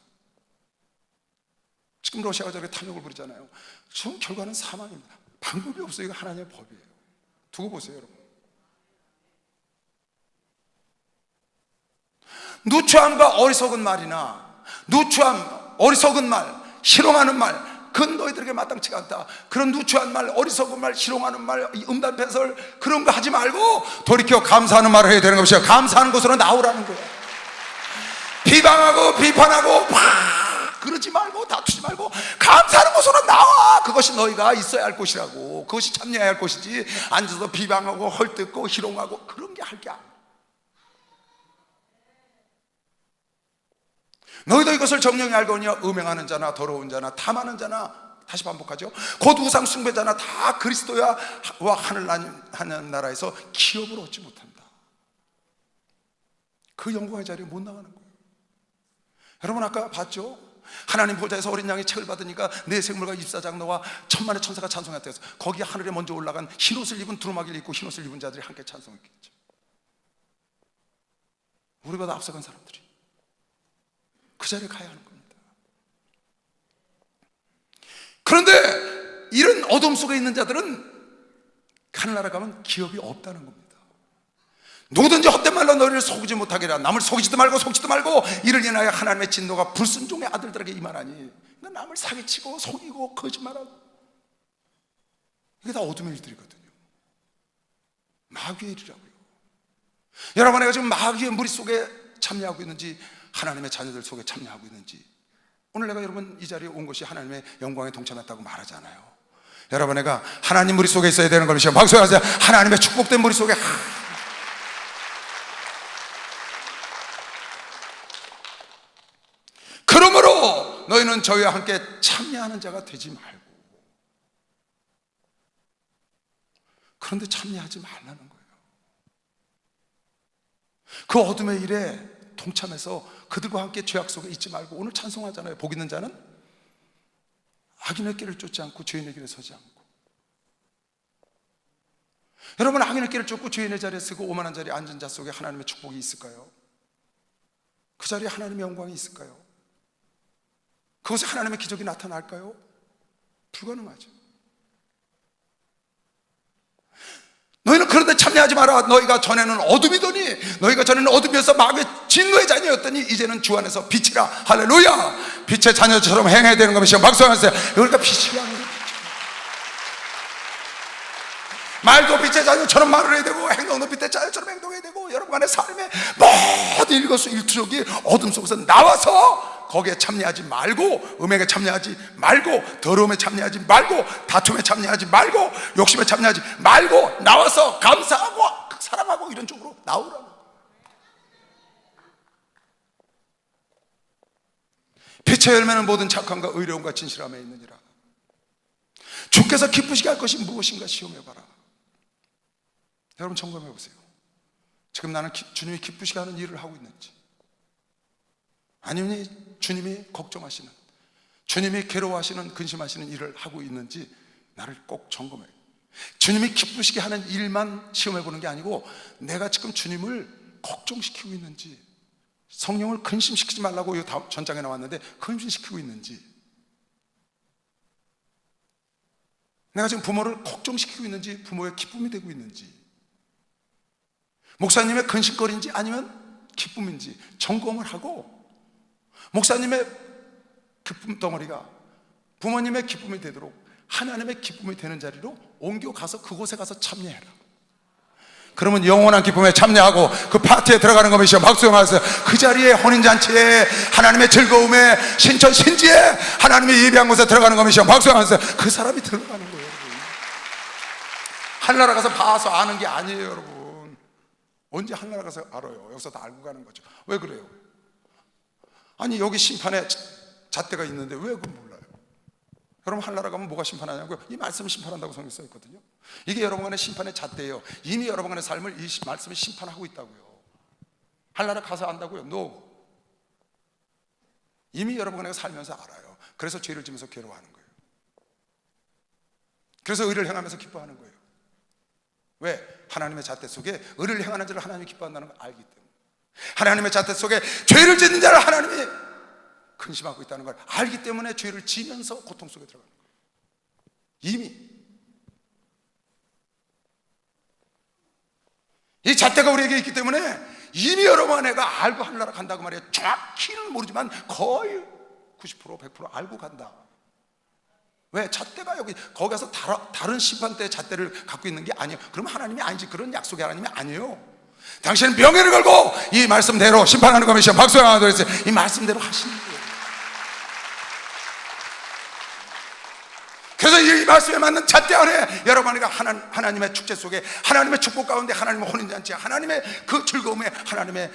지금 러시아가 저렇게 탐욕을 부리잖아요. 그 결과는 사망입니다. 방법이 없어요. 이거 하나님의 법이에요. 두고 보세요, 여러분. 누추함과 어리석은 말이나, 누추함, 어리석은 말, 희롱하는 말, 그건 너희들에게 마땅치가 않다. 그런 누추한 말, 어리석은 말, 희롱하는 말, 음담패설 그런 거 하지 말고 돌이켜 감사하는 말을 해야 되는 것이야. 감사하는 곳으로 나오라는 거야. 비방하고 비판하고 그러지 말고 다투지 말고 감사하는 곳으로 나와. 그것이 너희가 있어야 할 곳이라고. 그것이 참여해야 할 곳이지, 앉아서 비방하고 헐뜯고 희롱하고 그런 게 할 게 아니야. 너희도 이것을 정령히 알거니와 음행하는 자나 더러운 자나 탐하는 자나, 다시 반복하죠, 곧 우상 숭배자나 다 그리스도와 하늘 나라에서 기업을 얻지 못한다. 그 영광의 자리에 못 나가는 거예요. 여러분 아까 봤죠? 하나님 보좌에서 어린 양의 책을 받으니까 내 생물과 입사장로와 천만의 천사가 찬송했다 해서 거기에 하늘에 먼저 올라간 흰옷을 입은, 두루마기를 입고 흰옷을 입은 자들이 함께 찬송했겠죠. 우리보다 앞서간 사람들이 그 자리에 가야 하는 겁니다. 그런데 이런 어둠 속에 있는 자들은 하늘나라 가면 기업이 없다는 겁니다. 누구든지 헛된 말로 너희를 속이지 못하게 하라. 남을 속이지도 말고 속지도 말고 이를 인하여 하나님의 진노가 불순종의 아들들에게 임하나니. 그러니까 남을 사기치고 속이고 거짓말하고, 이게 다 어둠의 일들이거든요. 마귀의 일이라고요. 여러분, 내가 지금 마귀의 무리 속에 참여하고 있는지 하나님의 자녀들 속에 참여하고 있는지, 오늘 내가 여러분 이 자리에 온 것이 하나님의 영광에 동참했다고 말하잖아요. 여러분, 내가 하나님 무리 속에 있어야 되는 것이요. 박수하세요. 하나님의 축복된 무리 속에. 그러므로 너희는 저희와 함께 참여하는 자가 되지 말고. 그런데 참여하지 말라는 거예요. 그 어둠의 일에 동참해서 그들과 함께 죄악 속에 있지 말고. 오늘 찬송하잖아요. 복 있는 자는 악인의 길을 쫓지 않고 죄인의 길에 서지 않고. 여러분, 악인의 길을 쫓고 죄인의 자리에 서고 오만한 자리에 앉은 자 속에 하나님의 축복이 있을까요? 그 자리에 하나님의 영광이 있을까요? 그것에 하나님의 기적이 나타날까요? 불가능하죠. 너희는 그런데 참여하지 마라. 너희가 전에는 어둠이더니, 너희가 전에는 어둠이어서 마귀의 진노의 자녀였더니 이제는 주 안에서 빛이라. 할렐루야. 빛의 자녀처럼 행해야 되는 것이요. 박수하세요. 그러니까 빛이라는 게 빛이야. 말도 빛의 자녀처럼 말을 해야 되고, 행동도 빛의 자녀처럼 행동해야 되고, 여러분 간의 삶의 모든 일거수일투족이 어둠 속에서 나와서 거기에 참여하지 말고, 음행에 참여하지 말고, 더러움에 참여하지 말고, 다툼에 참여하지 말고, 욕심에 참여하지 말고, 나와서 감사하고 사랑하고 이런 쪽으로 나오라고. 빛의 열매는 모든 착함과 의로움과 진실함에 있느니라. 주께서 기쁘시게 할 것이 무엇인가 시험해봐라. 여러분 점검해 보세요. 지금 나는 주님이 기쁘시게 하는 일을 하고 있는지, 아니면 주님이 걱정하시는, 주님이 괴로워하시는, 근심하시는 일을 하고 있는지 나를 꼭 점검해요. 주님이 기쁘시게 하는 일만 시험해 보는 게 아니고, 내가 지금 주님을 걱정시키고 있는지, 성령을 근심시키지 말라고 이 전장에 나왔는데 근심시키고 있는지, 내가 지금 부모를 걱정시키고 있는지, 부모의 기쁨이 되고 있는지, 목사님의 근심거리인지 아니면 기쁨인지 점검을 하고, 목사님의 기쁨 덩어리가 부모님의 기쁨이 되도록 하나님의 기쁨이 되는 자리로 옮겨가서 그곳에 가서 참여해라. 그러면 영원한 기쁨에 참여하고 그 파티에 들어가는 것이요. 박수영하세요. 그 자리에 혼인잔치에, 하나님의 즐거움에, 신천신지에, 하나님의 예비한 곳에 들어가는 것이요. 박수영하세요. 그 사람이 들어가는 거예요, 여러분. 하늘나라 가서 봐서 아는 게 아니에요, 여러분. 언제 하늘나라 가서 알아요? 여기서 다 알고 가는 거죠. 왜 그래요? 아니 여기 심판에 잣대가 있는데 왜 그걸 몰라요? 여러분 하늘나라 가면 뭐가 심판하냐고요? 이 말씀을 심판한다고 성경에 써 있거든요. 이게 여러분 간의 심판의 잣대예요. 이미 여러분 간의 삶을 이 말씀이 심판하고 있다고요. 하늘나라 가서 안다고요? No. 이미 여러분 간에 살면서 알아요. 그래서 죄를 지면서 괴로워하는 거예요. 그래서 의를 행하면서 기뻐하는 거예요. 왜? 하나님의 잣대 속에 의를 행하는 자를 하나님이 기뻐한다는 걸 알기 때문에, 하나님의 잣대 속에 죄를 짓는 자를 하나님이 근심하고 있다는 걸 알기 때문에 죄를 지면서 고통 속에 들어가는 거예요. 이미 이 잣대가 우리에게 있기 때문에 이미 여러분 애가 알고 하늘나라 간다고 말이에요. 정확히는 모르지만 거의 90% 100% 알고 간다. 왜? 잣대가 여기, 거기 가서 다른 심판대의 잣대를 갖고 있는 게 아니에요. 그러면 하나님이 아니지. 그런 약속이 하나님이 아니에요. 당신은 명예를 걸고 이 말씀대로 심판하는 것이요. 박수 하나 더 했어요. 이 말씀대로 하시는 거예요. 그래서 이 말씀에 맞는 잣대 안에 여러분과 하나님의 축제 속에, 하나님의 축복 가운데, 하나님의 혼인잔치에, 하나님의 그 즐거움에, 하나님의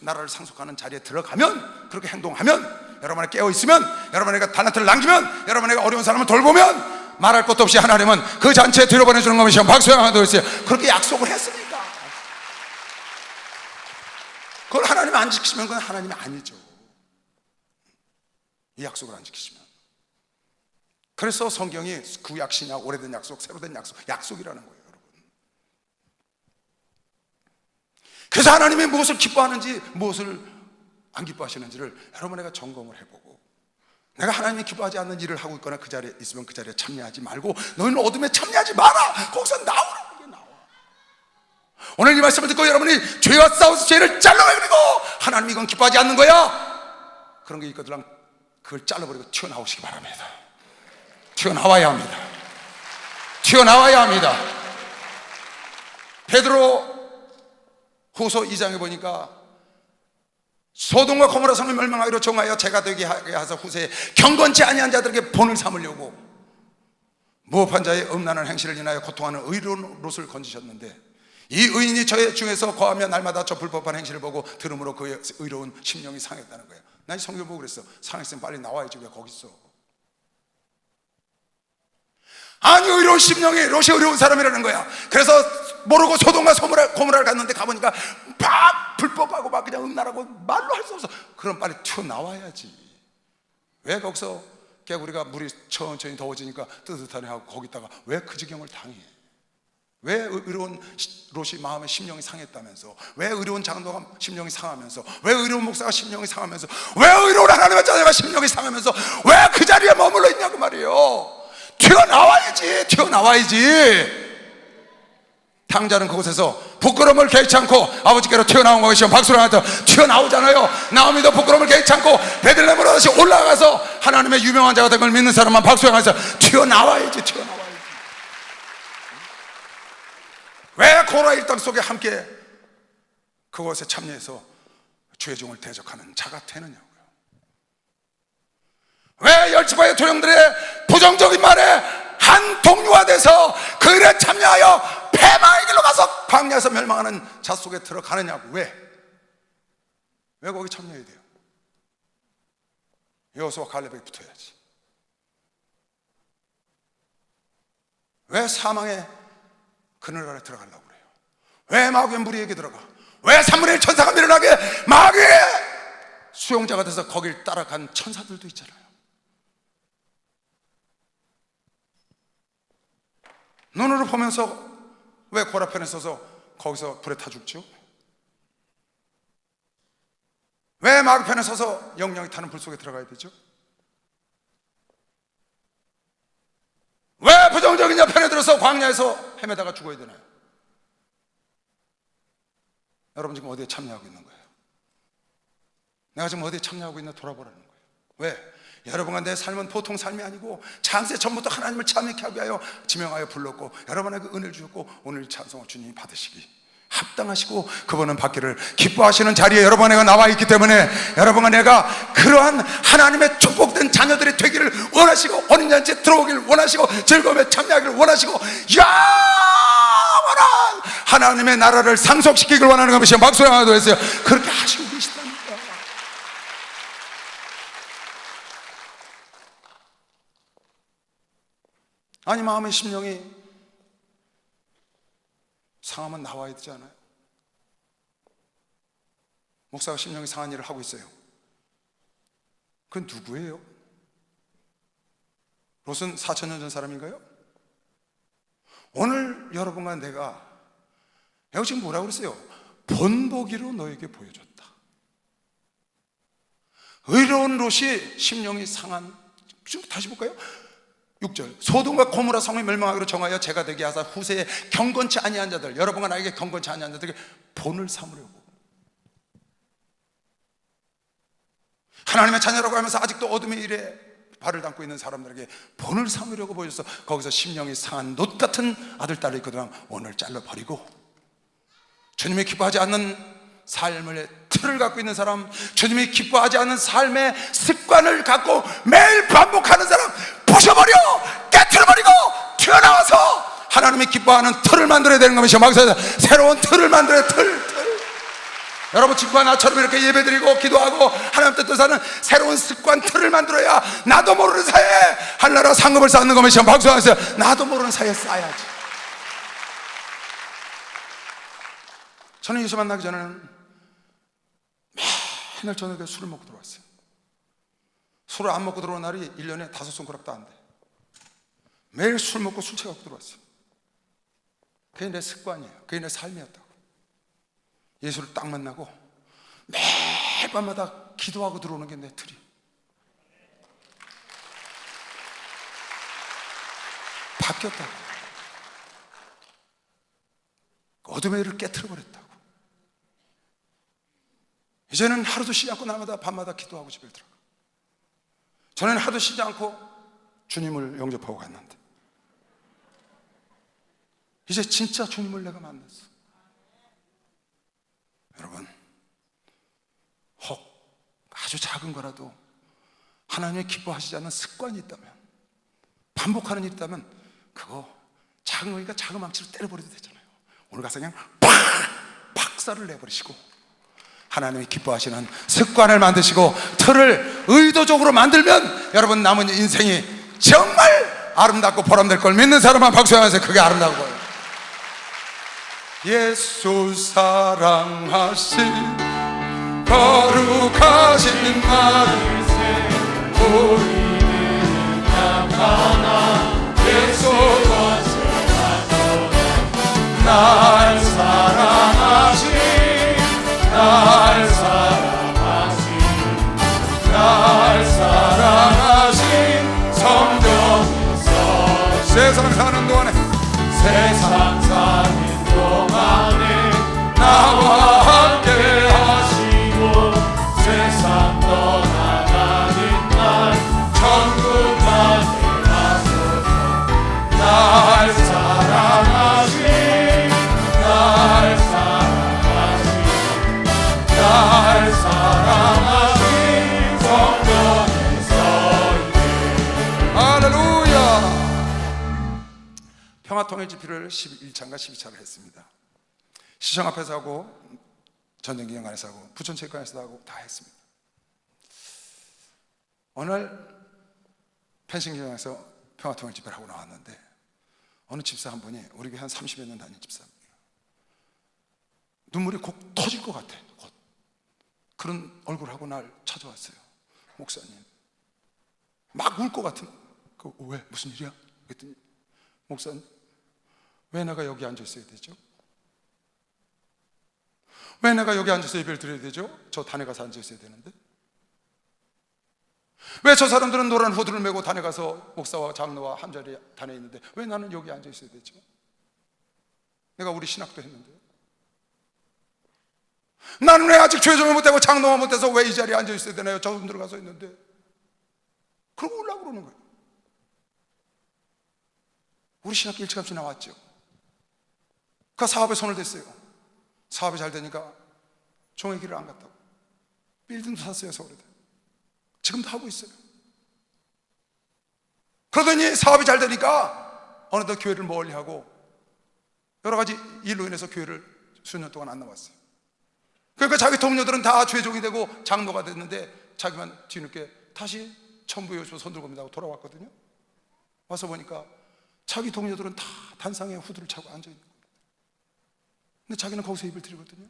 나라를 상속하는 자리에 들어가면, 그렇게 행동하면, 여러분이 깨어있으면, 여러분에게 달란트를 남기면, 여러분에게 어려운 사람을 돌보면, 말할 것도 없이 하나님은 그 잔치에 들여보내주는 것이요. 박수 하나 더 했어요. 그렇게 약속을 했으니까. 그걸 하나님이 안 지키시면 그건 하나님이 아니죠. 이 약속을 안 지키시면. 그래서 성경이 구약 신약, 오래된 약속, 새로된 약속, 약속이라는 거예요, 여러분. 그래서 하나님이 무엇을 기뻐하는지, 무엇을 안 기뻐하시는지를 여러분에게 점검을 해보고, 내가 하나님이 기뻐하지 않는 일을 하고 있거나 그 자리에 있으면 그 자리에 참여하지 말고, 너희는 어둠에 참여하지 마라. 거기서 나오라. 이게 나와. 오늘 이 말씀을 듣고 여러분이 죄와 싸워서 죄를 잘라버리고, 하나님이 이건 기뻐하지 않는 거야, 그런 게 있거든. 그걸 잘라버리고 튀어나오시기 바랍니다. 튀어나와야 합니다. 튀어나와야 합니다. 베드로 후서 2장에 보니까 소돔과 고모라 성을 멸망하기로 정하여 죄가 되게 하사 후세에 경건치 아니한 자들에게 본을 삼으려고 무업한 자의 음란한 행실을 인하여 고통하는 의로운 롯을 건지셨는데, 이 의인이 저의 중에서 거하며 날마다 저 불법한 행실을 보고 들음으로 그의 의로운 심령이 상했다는 거예요. 난 이 성경 보고 그랬어. 상했으면 빨리 나와야지, 왜 거기 있어? 아니, 의로운 심령이, 롯이 의로운 사람이라는 거야. 그래서 모르고 소돔과 고모라를 갔는데 가보니까 막 불법하고 막 그냥 음란하고 말로 할 수 없어. 그럼 빨리 튀어나와야지. 왜 거기서 개구리가 물이 천천히 더워지니까 뜨뜻하네 하고 거기다가 왜 그 지경을 당해? 왜 의로운 롯이 마음의 심령이 상했다면서? 왜 의로운 장로가 심령이 상하면서? 왜 의로운 목사가 심령이 상하면서? 왜 의로운 하나님의 자녀가 심령이 상하면서 왜 그 자리에 머물러 있냐고 말이에요. 튀어나와야지. 튀어나와야지. 탕자는 그곳에서 부끄러움을 개의치 않고 아버지께로 튀어나온 것이요 박수를 하면서 튀어나오잖아요. 나오미도 부끄러움을 개의치 않고 베들레헴으로 다시 올라가서 하나님의 유명한 자가 된 걸 믿는 사람만 박수를 하면서 튀어나와야지. 왜 고라 일당 속에 함께 그것에 참여해서 주의 종을 대적하는 자가 되느냐고요. 왜 열지파의 도령들의 부정적인 말에 한 동료가 돼서 그 일에 참여하여 패망의 길로 가서 광야에서 멸망하는 자 속에 들어가느냐고. 왜 거기 참여해야 돼요? 여호수아와 갈렙에게 붙어야지. 왜 사망의 그늘 아래 들어가려고 그래요? 왜 마귀의 무리에게 들어가? 왜 3분의 1 천사가 밀어나게 마귀의 수용자가 돼서 거길 따라간 천사들도 있잖아요. 눈으로 보면서 왜 고라편에 서서 거기서 불에 타 죽죠? 왜 마귀편에 서서 영영이 타는 불 속에 들어가야 되죠? 왜 부정적인 여편에 들어서 광야에서 헤매다가 죽어야 되나요? 여러분 지금 어디에 참여하고 있는 거예요? 내가 지금 어디에 참여하고 있나 돌아보라는 거예요. 왜? 여러분과 내 삶은 보통 삶이 아니고 창세 전부터 하나님을 참여케 하기 위하여 지명하여 불렀고 여러분에게 은혜를 주셨고 오늘 찬송을 주님이 받으시기 합당하시고 그분은 받기를 기뻐하시는 자리에 여러분과 나와 있기 때문에 여러분과 내가 그러한 하나님의 축복된 자녀들이 되기를 원하시고 혼인잔치에 들어오기를 원하시고 즐거움에 참여하기를 원하시고 영원한 하나님의 나라를 상속시키기를 원하는 것이 박수를 하나 더 했어요. 그렇게 하시고 계시다니까. 아니 마음의 심령이 상하면 나와야 되지 않아요? 목사가 심령이 상한 일을 하고 있어요. 그건 누구예요? 롯은 4,000년 전 사람인가요? 오늘 여러분과 내가 여기 지금 뭐라고 그랬어요? 본보기로 너에게 보여줬다. 의로운 롯이 심령이 상한, 좀 다시 볼까요? 6절 소돔과 고모라 성을 멸망하기로 정하여 제가 되게 하사 후세에 경건치 아니한 자들 여러분과 나에게 경건치 아니한 자들에게 본을 삼으려고. 하나님의 자녀라고 하면서 아직도 어둠의 일에 발을 담고 있는 사람들에게 본을 삼으려고 보여줘서 거기서 심령이 상한 롯 같은 아들 딸이 있거든. 오늘 잘라버리고 주님이 기뻐하지 않는 삶의 틀을 갖고 있는 사람, 주님이 기뻐하지 않는 삶의 습관을 갖고 매일 반복하는 사람 부셔버려, 깨트려버리고 튀어나와서 하나님이 기뻐하는 틀을 만들어야 되는 것이죠. 막상 새로운 틀을 만들어야 틀. 여러분 친구와 나처럼 이렇게 예배드리고 기도하고 하나님 뜻대로 사는 새로운 습관 틀을 만들어야 나도 모르는 사이에 하늘나라 상급을 쌓는 것이죠. 박수하면서 나도 모르는 사이에 쌓아야지. 저는 예수 만나기 전에는 맨날 저녁에 술을 먹고 들어왔어요. 술을 안 먹고 들어온 날이 1년에 5손가락도 안 돼. 매일 술 먹고 술 취하고 들어왔어요. 그게 내 습관이에요. 그게 내 삶이었다고. 예수를 딱 만나고 매일 밤마다 기도하고 들어오는 게 내 틀이. 바뀌었다고. 어둠의 일을 깨트려버렸다고. 이제는 하루도 쉬지 않고 날마다 밤마다 기도하고 집에 들어가. 전에는 하루도 쉬지 않고 주님을 영접하고 갔는데 이제 진짜 주님을 내가 만났어. 여러분, 혹 아주 작은 거라도 하나님이 기뻐하시지 않는 습관이 있다면, 반복하는 일이 있다면 그거 작은 거니까 작은 망치로 때려버려도 되잖아요. 오늘 가서 그냥 팍! 박살을 내버리시고 하나님이 기뻐하시는 습관을 만드시고 틀을 의도적으로 만들면 여러분 남은 인생이 정말 아름답고 보람될 걸 믿는 사람만 박수하면서 그게 아름다운 거예요. 예수 사랑하신 거룩하신 나를 우리는 나타나 예수 날 사랑하신 날 사랑하신 성령 세상 사는 동안에 세상 사는 동안에 나와 함께 하시고 세상 떠나가는 날 천국 가게 하소서. 날 사랑하신 날 사랑하신 날 사랑하신 성령의 서있네. 할렐루야. 평화통일 집회를 11차인가 12차를 했습니다. 시청 앞에서 하고 전쟁기념관에서 하고 부천체육관에서 하고 다 했습니다. 어느 날 펜싱기장에서 평화통일 집회를 하고 나왔는데 어느 집사 한 분이, 우리 교회 한 30여 년 다닌 집사입니다. 눈물이 곧 터질 것 같아. 곧. 그런 얼굴하고 날 찾아왔어요. 목사님, 막 울 것 같은. 왜? 무슨 일이야? 그랬더니, 목사님, 왜 내가 여기 앉아 있어야 되죠? 왜 내가 여기 앉아서 예배를 드려야 되죠? 저 단에 가서 앉아 있어야 되는데. 왜 저 사람들은 노란 후드를 메고 단에 가서 목사와 장로와 한 자리에 단에 있는데 왜 나는 여기 앉아 있어야 되죠? 내가 우리 신학도 했는데. 나는 왜 아직 죄종을 못하고 장로가 못해서 왜 이 자리에 앉아 있어야 되나요? 저분들 가서 있는데. 그러고 오려고 그러는 거예요. 우리 신학교 일찌감치 나왔죠. 그 사업에 손을 댔어요. 사업이 잘 되니까 종의 길을 안 갔다고. 빌딩도 샀어요, 서울에다. 지금도 하고 있어요. 그러더니 사업이 잘 되니까 어느덧 교회를 멀리하고 여러 가지 일로 인해서 교회를 수년 동안 안 나왔어요. 그러니까 자기 동료들은 다 죄종이 되고 장로가 됐는데 자기만 뒤늦게 다시 천부의 요소 손 들고 하고 돌아왔거든요. 와서 보니까 자기 동료들은 다 단상에 후드를 차고 앉아있는 거예요. 근데 자기는 거기서 예배를 드리거든요.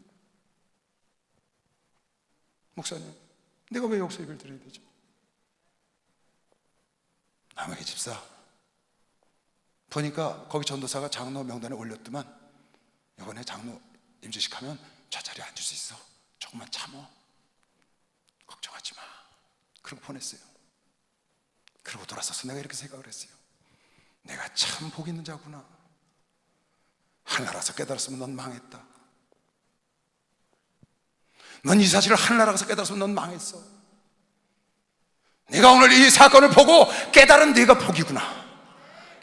목사님, 내가 왜 여기서 예배를 드려야 되죠? 남에게 집사, 보니까 거기 전도사가 장로 명단에 올렸더만 이번에 장로 임시식 하면 저 자리에 앉을 수 있어. 조금만 참어. 걱정하지 마. 그러고 보냈어요. 그러고 돌아서서 내가 이렇게 생각을 했어요. 내가 참 복 있는 자구나. 하늘나라에서 깨달았으면 넌 망했다. 넌 이 사실을 하늘나라에서 깨달았으면 넌 망했어. 네가 오늘 이 사건을 보고 깨달은 네가 복이구나.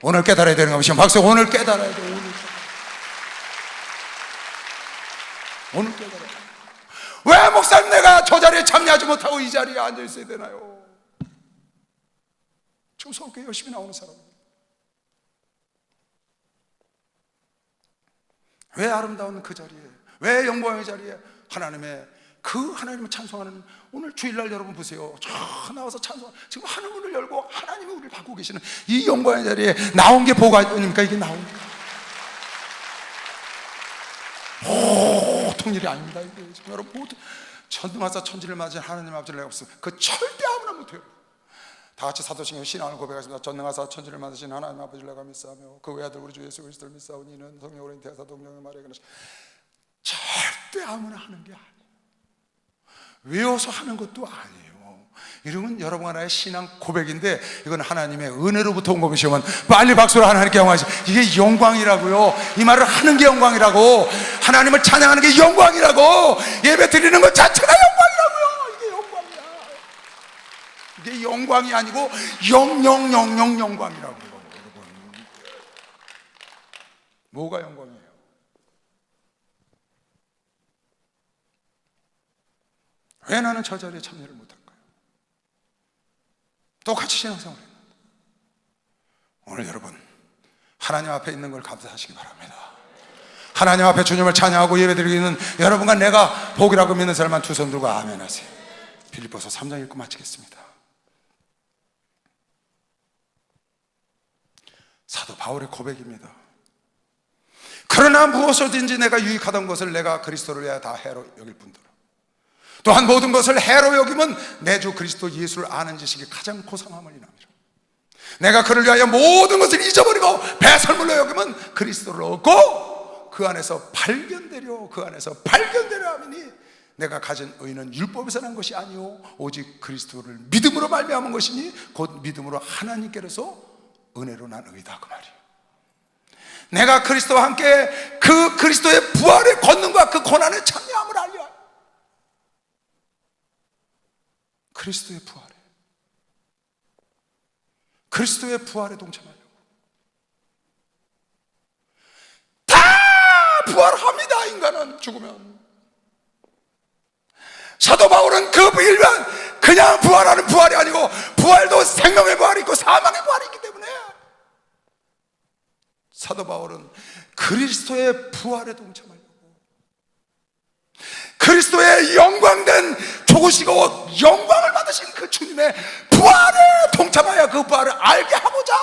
오늘 깨달아야 되는 것이야. 박수. 오늘 깨달아야 돼. 오늘 깨달아야 돼. 왜 목사님 내가 저 자리에 참여하지 못하고 이 자리에 앉아 있어야 되나요? 지금 서울교회 열심히 나오는 사람, 왜 아름다운 그 자리에, 왜 영광의 자리에 하나님을 찬송하는, 오늘 주일날 여러분 보세요. 저 나와서 찬송, 지금 하늘문을 열고 하나님이 우리를 받고 계시는 이 영광의 자리에 나온 게 복이 아닙니까? 이게 나온 게 보통 일이 아닙니다. 이게 지금 여러분 모두 전능하사 천지를 맞은 하나님 아버지를 내가 없으면 그 절대 아무나 못해요. 다 같이 사도신경 신앙을 고백하십니다. 전능하사 천지를 만드신 하나님 아버지를 내가 믿사오며 그 외아들 우리 주 예수 그리스도를 믿사오니 이는 성령으로 인태하사 동정의 말에 그러시. 절대 아무나 하는 게 아니에요. 외워서 하는 것도 아니에요. 이러면 여러분 하나의 신앙 고백인데 이건 하나님의 은혜로부터 온 것이면 빨리 박수로 하나님께 영광하시. 이게 영광이라고요. 이 말을 하는 게 영광이라고. 하나님을 찬양하는 게 영광이라고. 예배 드리는 것 자체가 영광이라고요. 이게 영광이야. 이게 영광이 아니고 영광이라고요. 여러분, 뭐가 영광이에요? 왜 나는 저 자리에 참여를 못할까요? 똑같이 신앙생활을 했는데. 오늘 여러분 하나님 앞에 있는 걸 감사하시기 바랍니다. 하나님 앞에 주님을 찬양하고 예배드리는 여러분과 내가 복이라고 믿는 사람만 두 손 들고 아멘 하세요. 빌립보서 3장 읽고 마치겠습니다. 사도 바울의 고백입니다. 그러나 무엇이든지 내가 유익하던 것을 내가 그리스도를 위하여 다 해로 여길 뿐더러 또한 모든 것을 해로 여기면 내 주 그리스도 예수를 아는 지식이 가장 고상함을 인함이라. 내가 그를 위하여 모든 것을 잊어버리고 배설물로 여기면 그리스도를 얻고 그 안에서 발견되려 하미니 내가 가진 의는 율법에서 난 것이 아니오 오직 그리스도를 믿음으로 말미암은 것이니 곧 믿음으로 하나님께로서 은혜로 난 의다. 그 말이에요. 내가 그리스도와 함께 그 그리스도의 부활의 권능과 그 고난의 참여함을 알려. 그리스도의 부활에 동참하려고. 다 부활합니다. 인간은 죽으면. 사도 바울은 그 일반 그냥 부활하는 부활이 아니고 부활도 생명의 부활이 있고 사망의 부활이 있기 때문에 사도 바울은 그리스도의 부활에 동참하려고, 그리스도의 영광된 죽으시고 영광을 받으신 그 주님의 부활에 동참하여 그 부활을 알게 하고자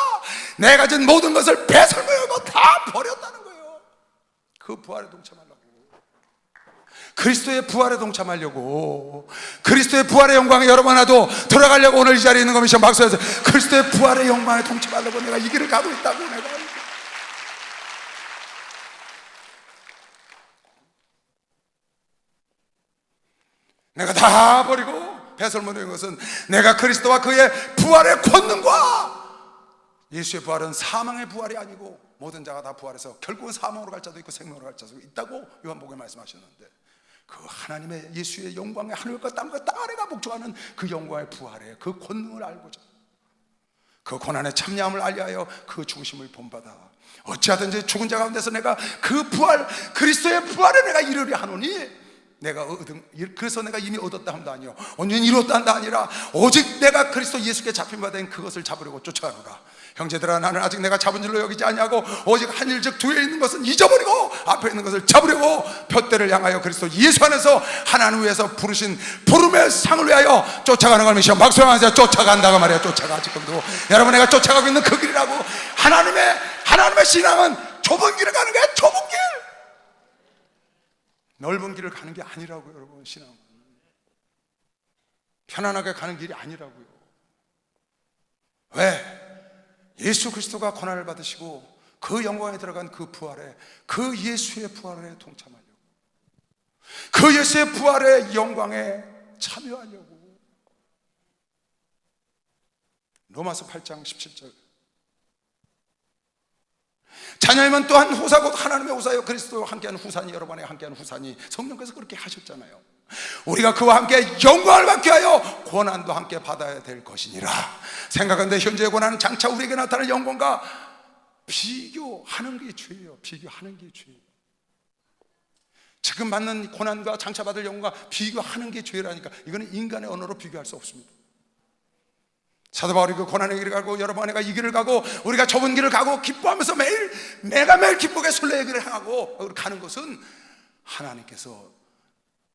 내가 가진 모든 것을 배설물 여고 다 버렸다는 거예요. 그 부활에 동참하려고, 그리스도의 부활에 동참하려고, 그리스도의 부활의 영광에 여러분 하나도 들어가려고 오늘 이 자리에 있는 겁니다. 박수해서 그리스도의 부활의 영광에 동참하려고 내가 이 길을 가고 있다고. 내가 다 버리고 배설물인 것은 내가 그리스도와 그의 부활의 권능과, 예수의 부활은 사망의 부활이 아니고 모든 자가 다 부활해서 결국은 사망으로 갈 자도 있고 생명으로 갈 자도 있다고 요한복음에 말씀하셨는데, 그 하나님의 예수의 영광의 하늘과 땅과 땅 아래가 복종하는 그 영광의 부활의 그 권능을 알고자, 그 고난의 참여함을 알리하여 그 죽으심을 본받아 어찌하든지 죽은 자 가운데서 내가 그 부활, 그리스도의 부활에 내가 이르려 하노니, 내가 그래서 내가 이미 얻었다 함도 아니요 온전히 이루었다 한다 아니라 오직 내가 그리스도 예수께 잡힌 바 된 그것을 잡으려고 쫓아가노라. 형제들아, 나는 아직 내가 잡은 줄로 여기지 아니하고 오직 한 일 즉 뒤에 있는 것은 잊어버리고 앞에 있는 것을 잡으려고 표대를 향하여 그리스도 예수 안에서 하나님 위에서 부르신 부름의 상을 위하여 쫓아가는 걸 미시오. 박수하면서 쫓아간다고 말이야. 쫓아가. 지금도 여러분, 내가 쫓아가고 있는 그 길이라고. 하나님의 신앙은 좁은 길을 가는 거야. 좁은 길, 넓은 길을 가는 게 아니라고요. 여러분, 신앙은 편안하게 가는 길이 아니라고요. 왜? 예수 그리스도가 고난을 받으시고 그 영광에 들어간 그 부활에, 그 예수의 부활에 동참하려고, 그 예수의 부활의 영광에 참여하려고. 로마서 8장 17절, 자녀이면 또한 후사 곧 하나님의 후사요 그리스도와 함께하는 후사니, 여러분과 함께하는 후사니, 성령께서 그렇게 하셨잖아요. 우리가 그와 함께 영광을 받게 하여 고난도 함께 받아야 될 것이니라. 생각하는데 현재의 고난은 장차 우리에게 나타나는 영광과 비교하는 게 죄예요. 비교하는 게 죄예요. 지금 받는 고난과 장차 받을 영광과 비교하는 게 죄라니까. 이거는 인간의 언어로 비교할 수 없습니다. 사도 바울이 그 고난의 길을 가고 여러분 안에가 이 길을 가고 우리가 좁은 길을 가고 기뻐하면서 매일 기쁘게 순례의 길을 향하고 가는 것은 하나님께서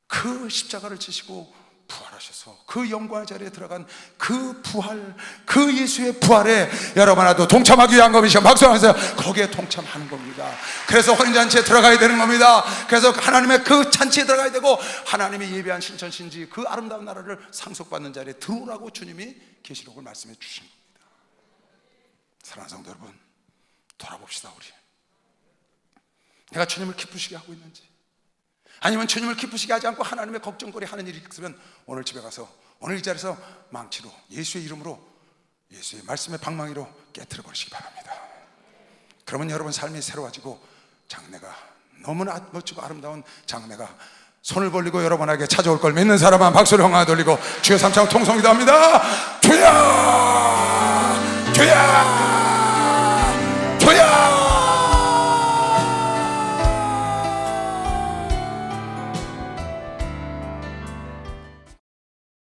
그 십자가를 지시고 부활하셔서 그 영광의 자리에 들어간 그 부활, 그 예수의 부활에 여러분 하나도 동참하기 위한 것이죠. 박수하면서 거기에 동참하는 겁니다. 그래서 혼인잔치에 들어가야 되는 겁니다. 그래서 하나님의 그 잔치에 들어가야 되고 하나님이 예비한 신천신지 그 아름다운 나라를 상속받는 자리에 들어오라고 주님이 계시록을 말씀해 주신 겁니다. 사랑하는 성도 여러분, 돌아봅시다. 우리 내가 주님을 기쁘시게 하고 있는지, 아니면 주님을 기쁘시게 하지 않고 하나님의 걱정거리 하는 일이 있으면 오늘 집에 가서 오늘 이 자리에서 망치로, 예수의 이름으로, 예수의 말씀의 방망이로 깨트려 버리시기 바랍니다. 그러면 여러분 삶이 새로워지고 장래가 너무나 멋지고 아름다운 장래가 손을 벌리고 여러분에게 찾아올 걸 믿는 사람은 박수를 형아 돌리고 주여 삼창 통성기도 합니다. 주여 주여